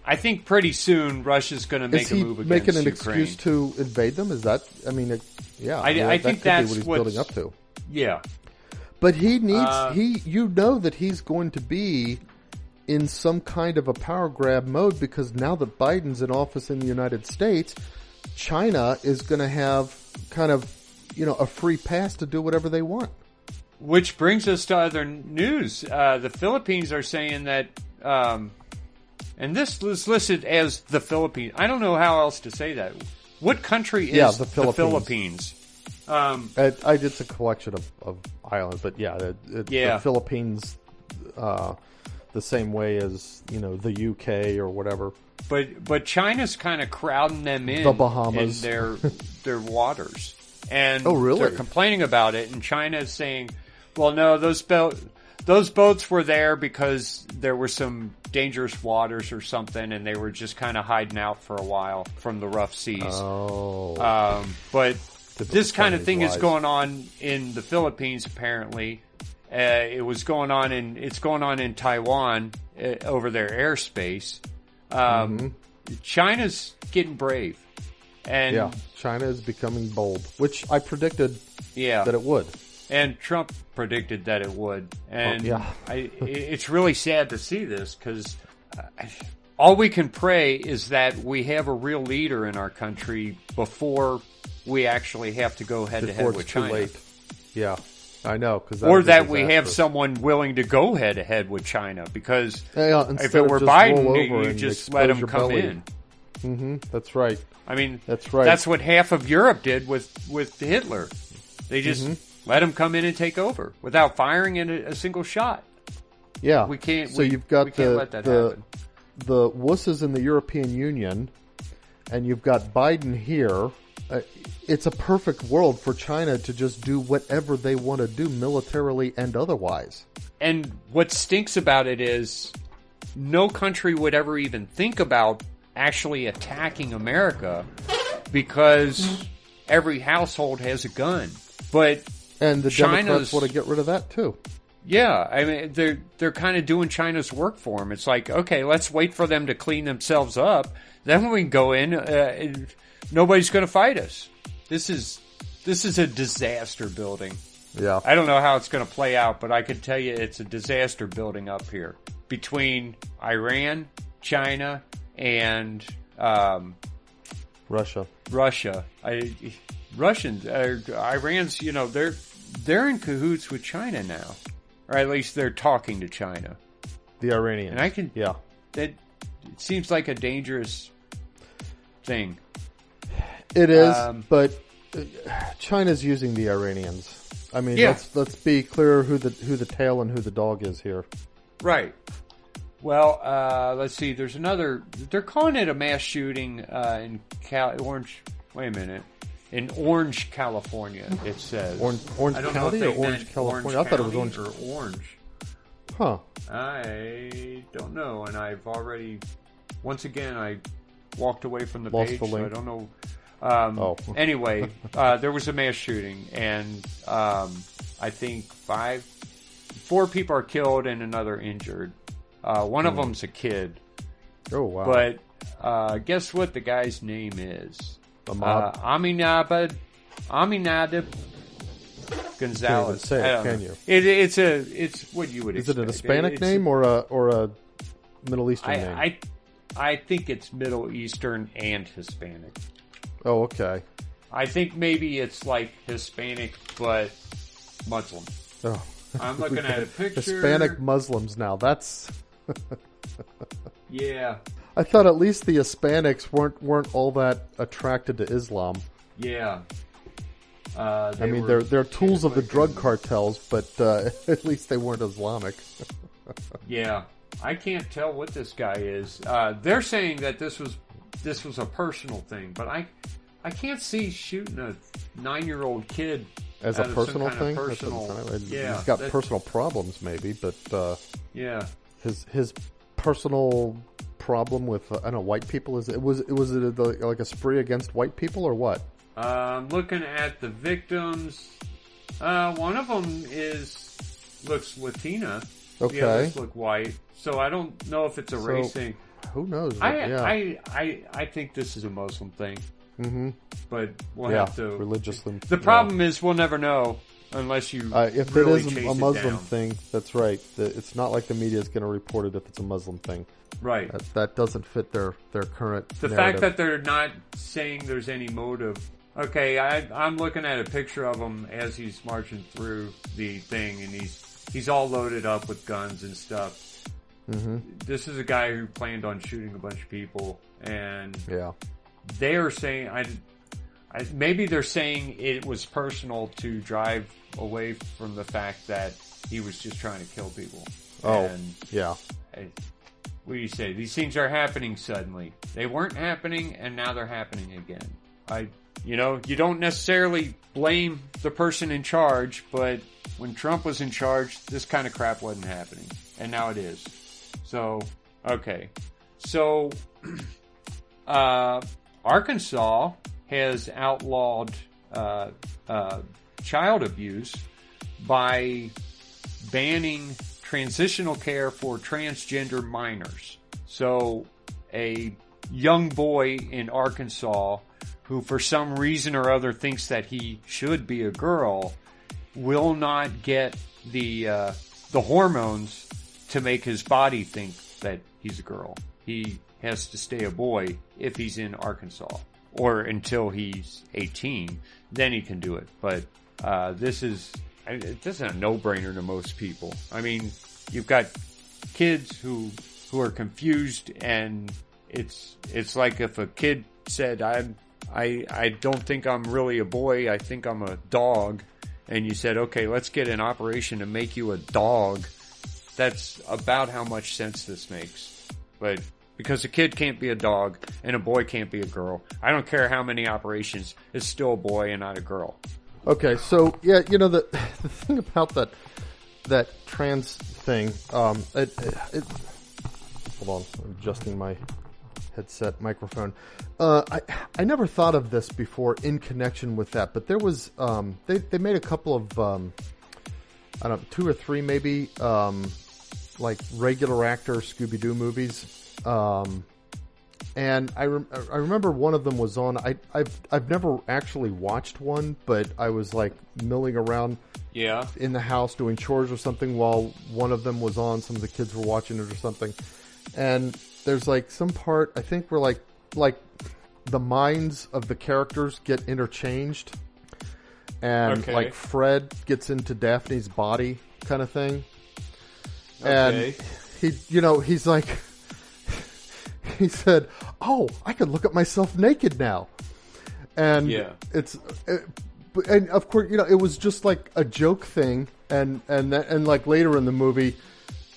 I think pretty soon Russia's going to make a move against Ukraine. Is he making an excuse to invade them? Is that? I mean, yeah. I think that's what he's building up to. Yeah. But he needs you know that he's going to be in some kind of a power grab mode, because now that Biden's in office in the United States, China is going to have kind of, a free pass to do whatever they want. Which brings us to other news. The Philippines are saying that, and this is listed as the Philippines. I don't know how else to say that. What country is the Philippines? It's a collection of islands, but the Philippines, the same way as the UK or whatever. But China's kind of crowding them in the Bahamas in their waters, and really? They're complaining about it. And China is saying, "Well, no, those boats were there because there were some dangerous waters or something, and they were just kind of hiding out for a while from the rough seas." Oh, but this kind of thing is going on in the Philippines. Apparently, it's going on in Taiwan over their airspace. China's getting brave, and China is becoming bold, which I predicted that it would. And Trump predicted that it would. And it's really sad to see this, because all we can pray is that we have a real leader in our country before we actually have to go head-to-head with China. Too late. Yeah, I know. Or that we have someone willing to go head-to-head with China, because if it were Biden, you just let him come in. Mm-hmm. That's right. I mean, that's right. That's what half of Europe did with Hitler. They just let him come in and take over without firing in a single shot. Yeah, we can't. So you've got the wusses in the European Union, and you've got Biden here. It's a perfect world for China to just do whatever they want to do, militarily and otherwise. And what stinks about it is no country would ever even think about actually attacking America, because every household has a gun. And the Democrats want to get rid of that too. Yeah, I mean they're kind of doing China's work for them. It's like, okay, let's wait for them to clean themselves up, then we can go in. And nobody's going to fight us. This is a disaster building. Yeah, I don't know how it's going to play out, but I can tell you it's a disaster building up here between Iran, China, and Russia. Iran's, they're in cahoots with China now, or at least they're talking to China. The Iranians. And it seems like a dangerous thing. It is, but China's using the Iranians. I mean, let's be clear who the tail and who the dog is here. Right. Well, let's see. There's another. They're calling it a mass shooting in Orange. Wait a minute. In Orange, California, it says. Orange County or Orange, California? I thought it was Orange. Or Orange. Huh. I don't know, and I've already. Once again, I walked away from the Lost page, the link. so I don't know. Anyway, there was a mass shooting, and I think 4 people are killed and another injured. One of them's a kid. Oh, wow. But guess what the guy's name is? a mob. Aminadab Gonzalez. Can't even say it, can you? It's what you would expect. Is it a Hispanic name or a Middle Eastern name? I think it's Middle Eastern and Hispanic. Oh, okay. I think maybe it's like Hispanic but Muslim. Oh. I'm looking at a picture. Hispanic Muslims now. That's yeah. I thought at least the Hispanics weren't all that attracted to Islam. Yeah. I mean, they're tools of the drug cartels, but at least they weren't Islamic. Yeah. I can't tell what this guy is. They're saying that this was a personal thing, but I can't see shooting a 9-year-old kid as a personal thing. Yeah, he's got personal problems, maybe, but yeah, his personal problem with I don't know, white people was it like a spree against white people or what? Looking at the victims, one of them looks Latina. Okay, the others look white. So I don't know if it's a race thing. Who knows? I think this is a Muslim thing. Mm-hmm. But we'll have to religiously. The problem is we'll never know unless you if really it is chase a Muslim it down. thing. That's right. It's not like the media is going to report it if it's a Muslim thing. Right. That doesn't fit their current. The narrative. fact that they're not saying there's any motive. Okay, I'm looking at a picture of him as he's marching through the thing, and he's all loaded up with guns and stuff. Mm-hmm. This is a guy who planned on shooting a bunch of people, and yeah. They are saying, maybe they're saying it was personal to drive away from the fact that he was just trying to kill people. Oh, and yeah. What do you say? These things are happening suddenly. They weren't happening, and now they're happening again. You don't necessarily blame the person in charge, but when Trump was in charge, this kind of crap wasn't happening, and now it is. So, okay. So, Arkansas has outlawed child abuse by banning transitional care for transgender minors. So a young boy in Arkansas who for some reason or other thinks that he should be a girl will not get the hormones to make his body think that he's a girl. He has to stay a boy if he's in Arkansas, or until he's 18, then he can do it. But this is a no-brainer to most people. I mean, you've got kids who are confused, and it's like if a kid said, I don't think I'm really a boy, I think I'm a dog, and you said, okay, let's get an operation to make you a dog. That's about how much sense this makes. But because a kid can't be a dog and a boy can't be a girl, I don't care how many operations, it's still a boy and not a girl. Okay, so yeah, the thing about that trans thing, hold on, I'm adjusting my headset microphone. I never thought of this before in connection with that, but there was they made a couple of I don't know, 2 or 3 maybe like regular actor Scooby-Doo movies. And I remember one of them was on. I've never actually watched one, but I was like milling around in the house doing chores or something while one of them was on. Some of the kids were watching it or something. And there's like some part, I think, where like the minds of the characters get interchanged, and like Fred gets into Daphne's body kind of thing. And he's like, he said, "Oh, I can look at myself naked now," and and of course, it was just like a joke thing, and like later in the movie,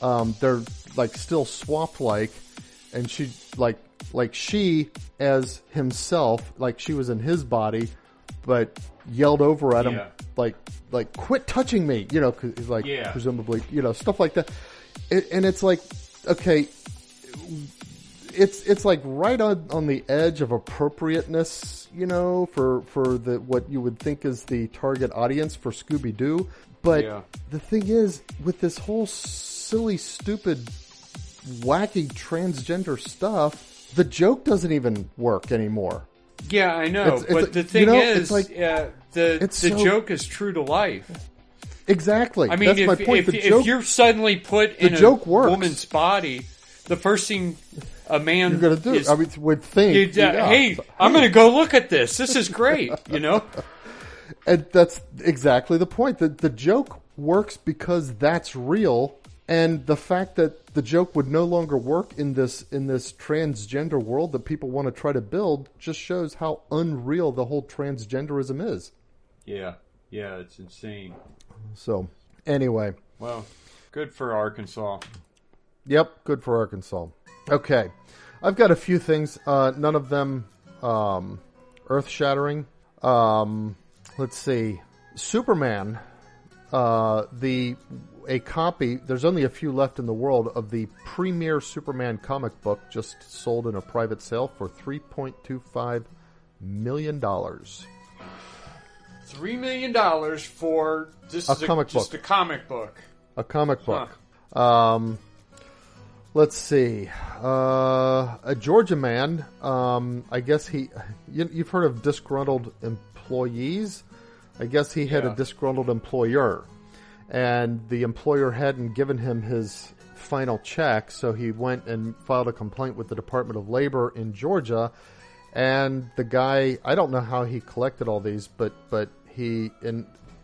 they're like still swapped, and she like she as himself, like she was in his body, but yelled over at him like quit touching me, cause like presumably, stuff like that. And it's like, okay, it's like right on the edge of appropriateness, for the what you would think is the target audience for Scooby-Doo. But the thing is, with this whole silly, stupid, wacky transgender stuff, the joke doesn't even work anymore. Yeah, I know. But the thing is, the joke is true to life. Exactly. I mean, that's my point. If you're suddenly put in a woman's body, the first thing a man you're going to do, I mean, would think, hey, I'm going to go look at this. This is great, you know? And that's exactly the point. The joke works because that's real, and the fact that the joke would no longer work in this transgender world that people want to try to build just shows how unreal the whole transgenderism is. Yeah, it's insane. So, anyway. Well, good for Arkansas. Yep, good for Arkansas. Okay. I've got a few things, none of them earth-shattering. Let's see. Superman, a copy, there's only a few left in the world, of the premier Superman comic book just sold in a private sale for $3.25 million. $3 million for just a comic book. A comic book. Huh. Let's see. A Georgia man. I guess you've heard of disgruntled employees. I guess he had a disgruntled employer, and the employer hadn't given him his final check, so he went and filed a complaint with the Department of Labor in Georgia. And the guy, I don't know how he collected all these, but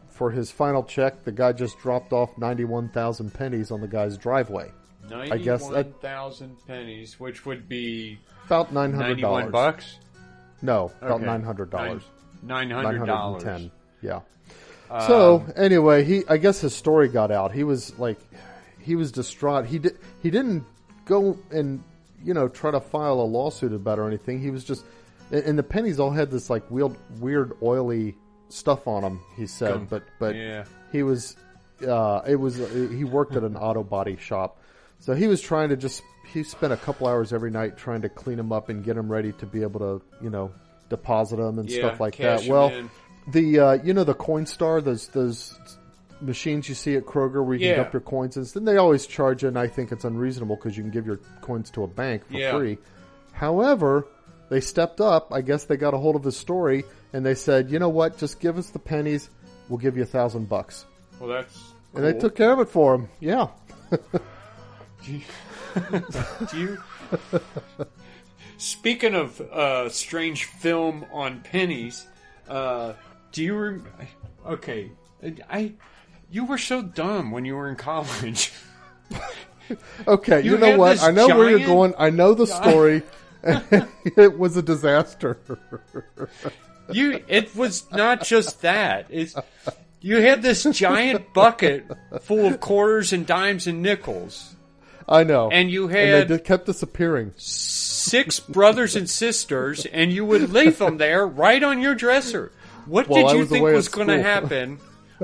for his final check, the guy just dropped off 91,000 pennies on the guy's driveway. 91,000 pennies, which would be about $900. 91 bucks? No, about $900. $910. Yeah. So anyway, I guess his story got out. He was distraught. He didn't go and try to file a lawsuit about it or anything. He was just, and the pennies all had this like weird oily stuff on them. He said, but yeah. He was he worked at an auto body shop, so he was trying to he spent a couple hours every night trying to clean them up and get them ready to be able to deposit them and stuff like that. Well, the Coinstar, those machines you see at Kroger where you can dump your coins in, then they always charge you, and I think it's unreasonable because you can give your coins to a bank for free. However, they stepped up. I guess they got a hold of his story and they said, you know what, just give us the pennies, we'll give you $1,000. Well, that's cool. And they took care of it for him. Yeah. Do you speaking of strange film on pennies, do you okay, you were so dumb when you were in college. Okay, you know what? I know where you're going. I know the story. It was a disaster. It was not just that. You had this giant bucket full of quarters and dimes and nickels. I know. And you had... And they kept disappearing. 6 brothers and sisters, and you would leave them there right on your dresser. What did you think was going to happen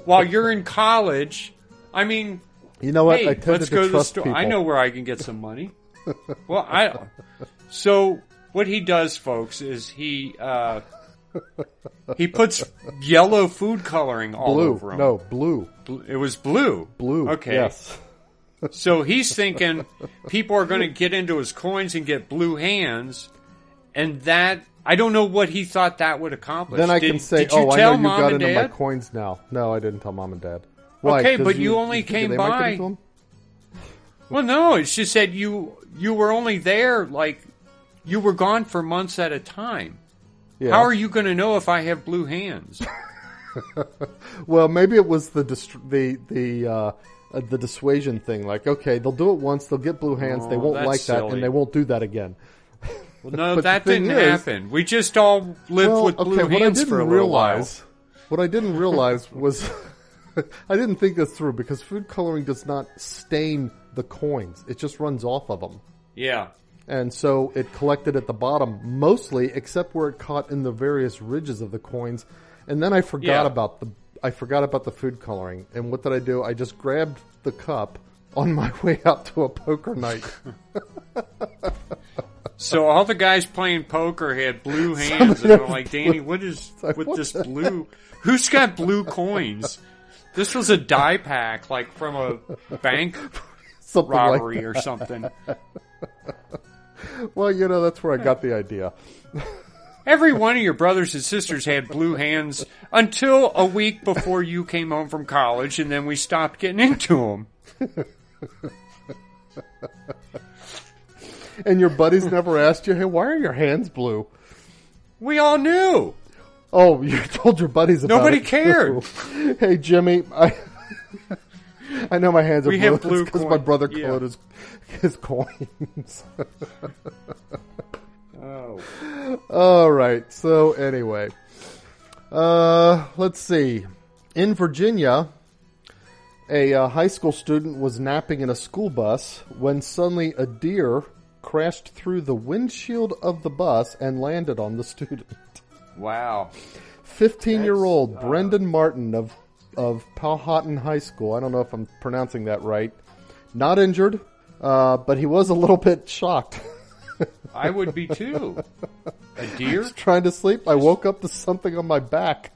while you're in college? I mean... You know what? Hey, I tended let's go to to the trust store. people. I know where I can get some money. Well, So what he does, folks, is he puts yellow food coloring all over him. No, blue. It was blue. Blue. Okay. Yes. So he's thinking people are going to get into his coins and get blue hands, and that I don't know what he thought that would accomplish. Then I can say, did you I tell know you Mom got and into my Dad? coins now. No, I didn't tell Mom and Dad. Why? Okay, but you only came they might get by. into them? Well, no, it's just that you were only there, like, you were gone for months at a time. Yeah. How are you going to know if I have blue hands? Well, maybe it was the dissuasion thing. Like, okay, they'll do it once, they'll get blue hands, they won't like that, silly. And they won't do that again. Well, no, that didn't happen. We just all lived with blue hands for a little while. What I didn't realize was... I didn't think this through because food coloring does not stain the coins. It just runs off of them. Yeah. And so it collected at the bottom mostly, except where it caught in the various ridges of the coins. And then I forgot about the food coloring. And what did I do? I just grabbed the cup on my way out to a poker night. So all the guys playing poker had blue hands, and I'm like, Danny, what is with this blue? Who's got blue coins? This was a die pack, like from a bank robbery or something. Well, that's where I got the idea. Every one of your brothers and sisters had blue hands until a week before you came home from college, and then we stopped getting into them. And your buddies never asked you, hey, why are your hands blue? We all knew. Oh, you told your buddies about Nobody it. cared. Hey, Jimmy, I know my hands are We blue. have blue because coin. my brother Yeah. colored his coins. Oh. All right. So anyway, let's see. In Virginia, a high school student was napping in a school bus when suddenly a deer crashed through the windshield of the bus and landed on the student. Wow. 15-year-old Brendan Martin of Powhatan High School. I don't know if I'm pronouncing that right. Not injured, but he was a little bit shocked. I would be too. A I deer? was trying to sleep. I woke up to something on my back.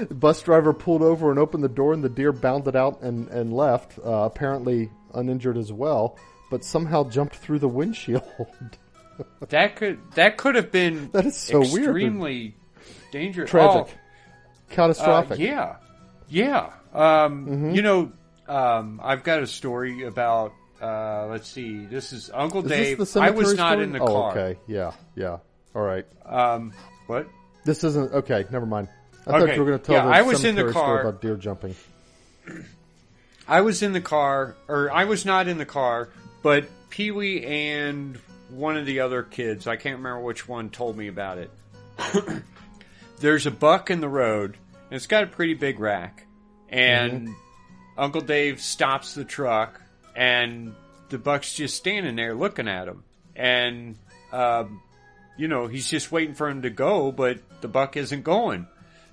The bus driver pulled over and opened the door, and the deer bounded out and left, apparently uninjured as well, but somehow jumped through the windshield. That could have been That is so weird. extremely dangerous. Tragic. Catastrophic. Yeah. I've got a story about, let's see, this is Uncle Is Dave. this the I cemetery was not story? in the Oh, car. okay. Yeah. All right. What? This isn't... Okay, never mind. I thought Okay, you were going to tell yeah, the I was in the cemetery car. story about deer jumping. I was in the car, or I was not in the car, but Pee-wee and one of the other kids, I can't remember which one, told me about it. There's a buck in the road, and it's got a pretty big rack. And Uncle Dave stops the truck, and the buck's just standing there looking at him. And, he's just waiting for him to go, but the buck isn't going.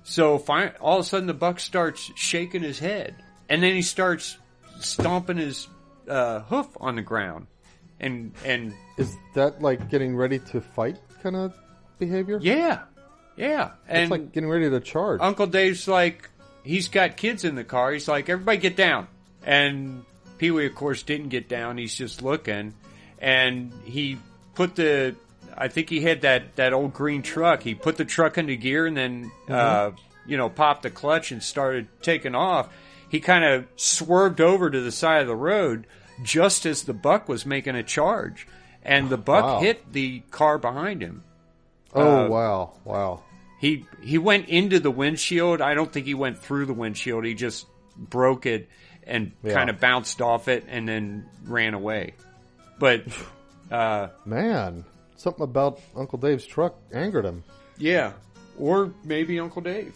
So all of a sudden the buck starts shaking his head. And then he starts stomping his hoof on the ground. And Is that like getting ready to fight kind of behavior? yeah. And It's like getting ready to charge. Uncle Dave's like, he's got kids in the car. He's like, everybody get down. And Pee-wee, of course, didn't get down. He's just looking. And he put I think he had that old green truck. He put the truck into gear and then, popped the clutch and started taking off. He kind of swerved over to the side of the road just as the buck was making a charge. And the buck hit the car behind him. Oh, wow. He went into the windshield. I don't think he went through the windshield. He just broke it and kind of bounced off it and then ran away. But, Man, something about Uncle Dave's truck angered him. yeah. Or maybe Uncle Dave.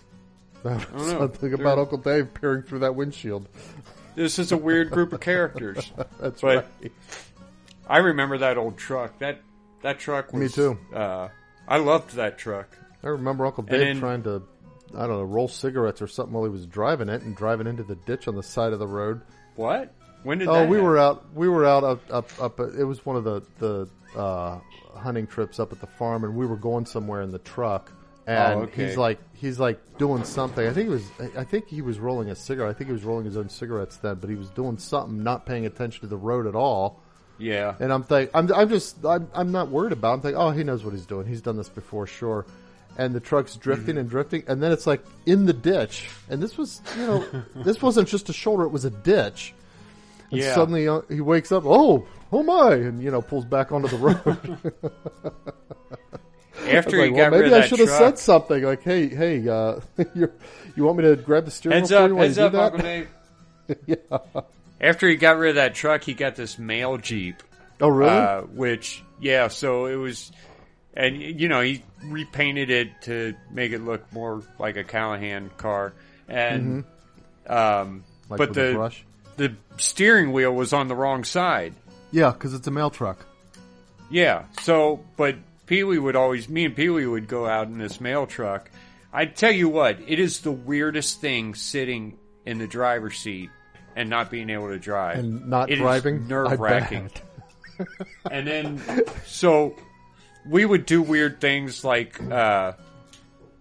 I don't know. Something about Uncle Dave peering through that windshield. This is a weird group of characters. That's But right. I remember that old truck. That truck was... Me too. I loved that truck. I remember Uncle Dave trying to, I don't know, roll cigarettes or something while he was driving it and driving into the ditch on the side of the road. What? When did Oh, that we happen? were out up. It was one of the hunting trips up at the farm, and we were going somewhere in the truck. And okay. he's like doing something. I think he was rolling a cigarette. I think he was rolling his own cigarettes then, but he was doing something, not paying attention to the road at all. Yeah. And I'm not worried about it. I'm thinking, oh, he knows what he's doing. He's done this before, sure. And the truck's drifting and drifting, and then it's like in the ditch. And this was, this wasn't just a shoulder; it was a ditch. And suddenly he wakes up. Oh my! And pulls back onto the road. After he like, got maybe rid of I that should have truck. said something like, "Hey, you want me to grab the steering wheel for you while you do that?" Uncle Dave. Yeah. After he got rid of that truck, he got this mail Jeep. Oh, really? So it was, and he repainted it to make it look more like a Callahan car, and Like but with a brush? the steering wheel was on the wrong side. Yeah, because it's a mail truck. Yeah. So, but me and Pee-wee would go out in this mail truck. I tell you what, it is the weirdest thing sitting in the driver's seat and not being able to drive. And not It is driving? nerve-wracking. And then, so we would do weird things like,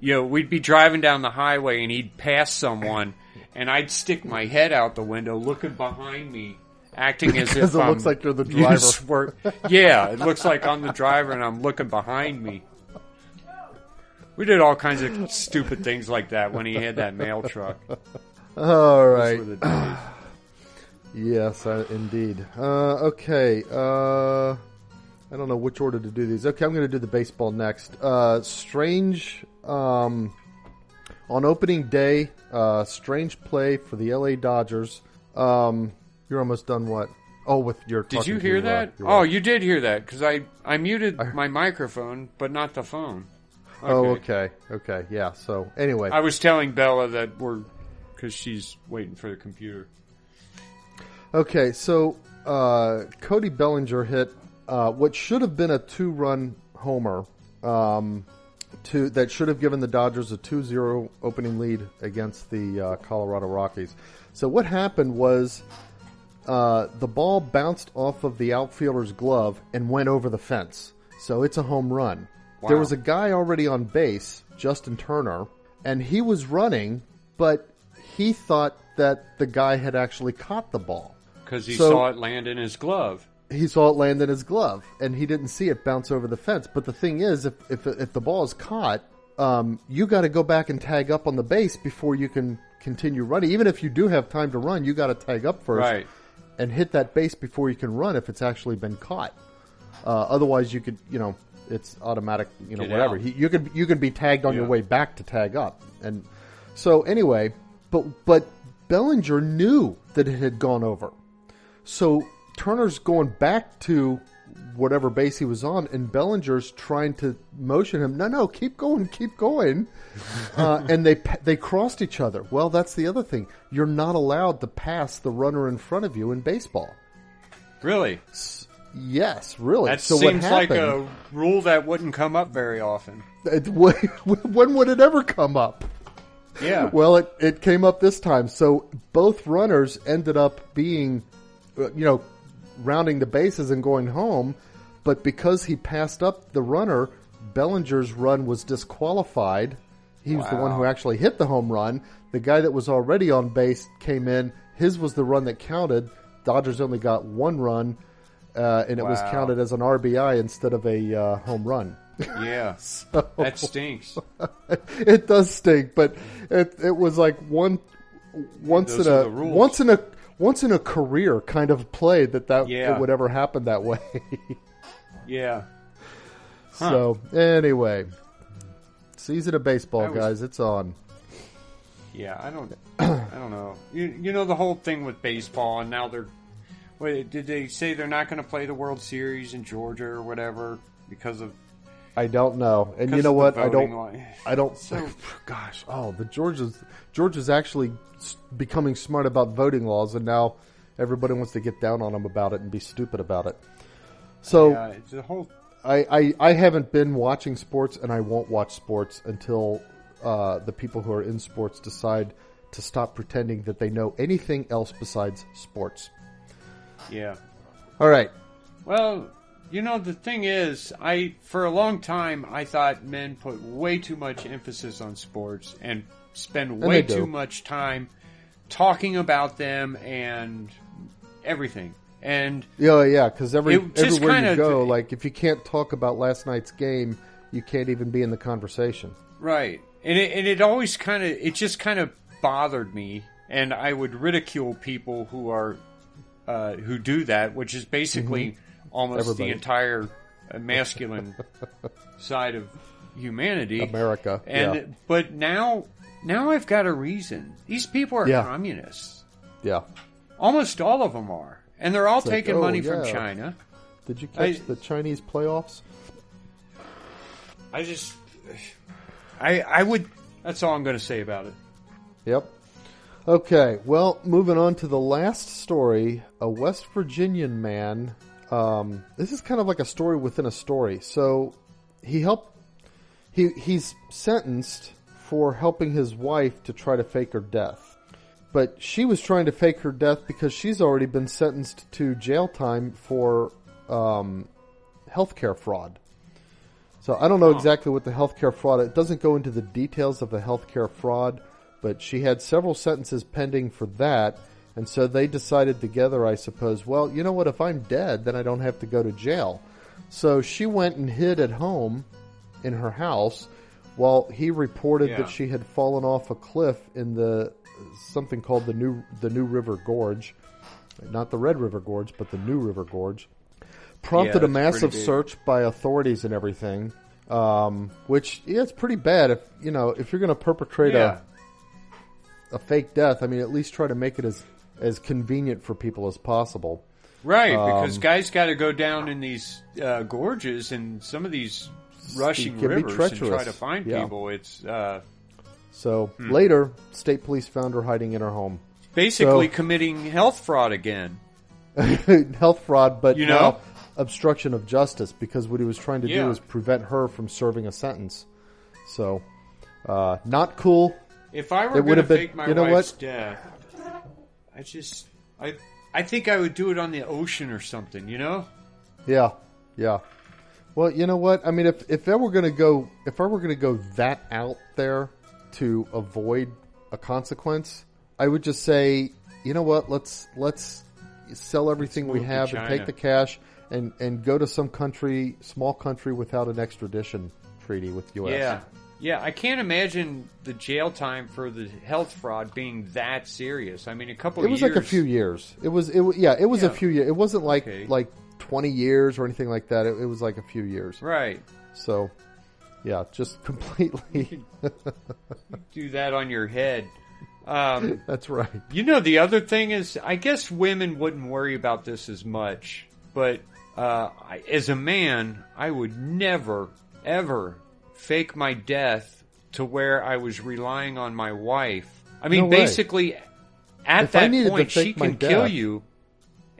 we'd be driving down the highway and he'd pass someone and I'd stick my head out the window looking behind me, acting as Because if it looks like you're the driver. Yeah, it looks like I'm the driver and I'm looking behind me. We did all kinds of stupid things like that when he had that mail truck. All right. Those were the days. Yes, indeed. Okay. I don't know which order to do these. Okay, I'm going to do the baseball next. Strange, on opening day, strange play for the LA Dodgers. You're almost done what? Oh, with your Did you hear that? Oh, you did hear that, because I muted my microphone, but not the phone. Okay. Oh, okay. Okay, yeah. So, anyway. I was telling Bella that because she's waiting for the computer. Okay, so Cody Bellinger hit what should have been a 2-run homer that should have given the Dodgers a 2-0 opening lead against the Colorado Rockies. So what happened was the ball bounced off of the outfielder's glove and went over the fence. So it's a home run. Wow. There was a guy already on base, Justin Turner, and he was running, but he thought that the guy had actually caught the ball. Because he saw it land in his glove. He saw it land in his glove, and he didn't see it bounce over the fence. But the thing is, if the ball is caught, you got to go back and tag up on the base before you can continue running. Even if you do have time to run, you got to tag up first, right, and hit that base before you can run if it's actually been caught. Otherwise, you could, it's automatic, Get whatever. out. You could be tagged on your way back to tag up, and so anyway, but Bellinger knew that it had gone over. So Turner's going back to whatever base he was on, and Bellinger's trying to motion him. No, keep going. And they crossed each other. Well, that's the other thing. You're not allowed to pass the runner in front of you in baseball. Really? Yes, really. That so seems what like happened, a rule that wouldn't come up very often. When would it ever come up? Yeah. Well, it came up this time. So both runners ended up being, rounding the bases and going home. But because he passed up the runner, Bellinger's run was disqualified. He was the one who actually hit the home run. The guy that was already on base came in. His was the run that counted. Dodgers only got one run, and it was counted as an RBI instead of a home run. Yeah, So, that stinks. It does stink, but it was like once in a career kind of play that it would ever happen that way. Yeah. Huh. So anyway, season of baseball, guys, it's on. Yeah, I don't know. You know the whole thing with baseball, and now did they say they're not going to play the World Series in Georgia or whatever because of? I don't know, and you know what? I don't. So, gosh, the Georgia's actually becoming smart about voting laws, and now everybody wants to get down on them about it and be stupid about it. So it's the whole. I haven't been watching sports, and I won't watch sports until the people who are in sports decide to stop pretending that they know anything else besides sports. Yeah. All right. Well, the thing is, for a long time, I thought men put way too much emphasis on sports and spend way too much time talking about them and everything. And yeah, because everywhere you go, like if you can't talk about last night's game, you can't even be in the conversation. Right, and it always just kind of bothered me, and I would ridicule people who do that, which is basically almost the entire masculine side of humanity, America. But now I've got a reason. These people are communists. Yeah, almost all of them are. And they're all taking money from China. Did you catch the Chinese playoffs? I would. That's all I'm going to say about it. Yep. Okay. Well, moving on to the last story. A West Virginian man. This is kind of like a story within a story. So he's sentenced for helping his wife to try to fake her death. But she was trying to fake her death because she's already been sentenced to jail time for healthcare fraud. So I don't know exactly what the healthcare fraud. It doesn't go into the details of the healthcare fraud, but she had several sentences pending for that, and so they decided together, I suppose, well, you know what? If I'm dead, then I don't have to go to jail. So she went and hid at home in her house Well, he reported Yeah. that she had fallen off a cliff in something called the New River Gorge, not the Red River Gorge, but the New River Gorge. Prompted a that's massive pretty big. search by authorities and everything, which it's pretty bad if you're going to perpetrate Yeah. a fake death. I mean, at least try to make it as convenient for people as possible. Right, because guys got to go down in these gorges and some of these rushing can be rivers and try treacherous. to find Yeah. people. It's So later, state police found her hiding in her home. basically So- committing health fraud again. Health fraud, but You know? now obstruction of justice, because what he was trying to Yeah. do is prevent her from serving a sentence. So, not cool. If I were It going would to have been- fake my you know wife's what? death, I think I would do it on the ocean or something, you know? Yeah, yeah. Well, you know what? I mean, if I were going to go that out there to avoid a consequence, I would just say, you know what? Let's sell everything we move to have and China. take the cash and go to some country, small country without an extradition treaty with the U.S. Yeah. Yeah, I can't imagine the jail time for the health fraud being that serious. I mean, a couple It of was years. like a few years. It was a Yeah. few years. It wasn't like Okay. like 20 years or anything like that. It was like a few years. Right. So, yeah, just completely. Do that on your head. That's right. You know, the other thing is, I guess women wouldn't worry about this as much, but as a man, I would never, ever fake my death to where I was relying on my wife. I mean, No way. basically, at If I that needed to point, she fake my can kill death- you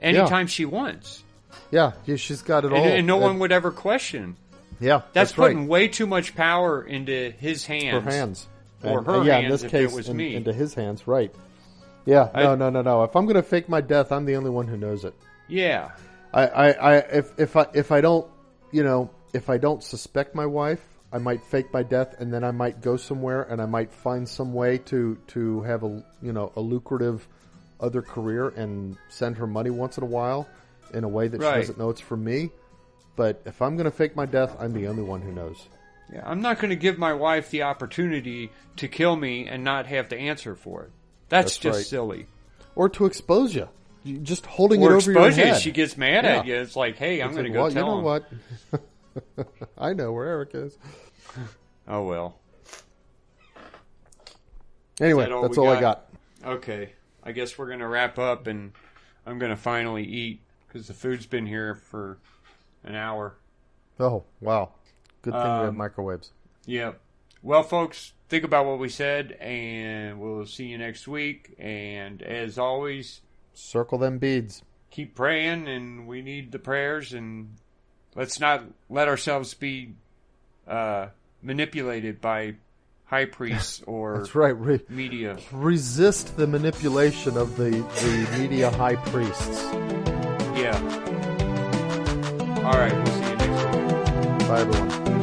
anytime she wants. Yeah, she's got it all. And no one would ever question. Yeah, That's right. putting way too much power into his hands. Her hands. Or And- her yeah, in hands this if case, it was me. into his hands, right. Yeah, no. If I'm going to fake my death, I'm the only one who knows it. Yeah. If I don't, if I don't suspect my wife, I might fake my death, and then I might go somewhere, and I might find some way to have a lucrative other career and send her money once in a while in a way that Right. she doesn't know it's from me. But if I'm going to fake my death, I'm the only one who knows. Yeah, I'm not going to give my wife the opportunity to kill me and not have to answer for it. That's just right. silly. Or to expose you. Just holding Or it over your expose you. head. She gets mad Yeah. at you. It's like, hey, I'm It's going to like, go well, tell you know him. what? I know where Eric is. Oh, well. Anyway, Is that all that's we all I got. Okay. I guess we're going to wrap up, and I'm going to finally eat because the food's been here for an hour. Oh, wow. Good thing we have microwaves. Yep. Well, folks, think about what we said, and we'll see you next week. And as always, Circle them beads. keep praying, and we need the prayers, and let's not let ourselves be manipulated by high priests or That's right. media. Resist the manipulation of the media high priests. Yeah. All right, we'll see you next week. Bye, everyone.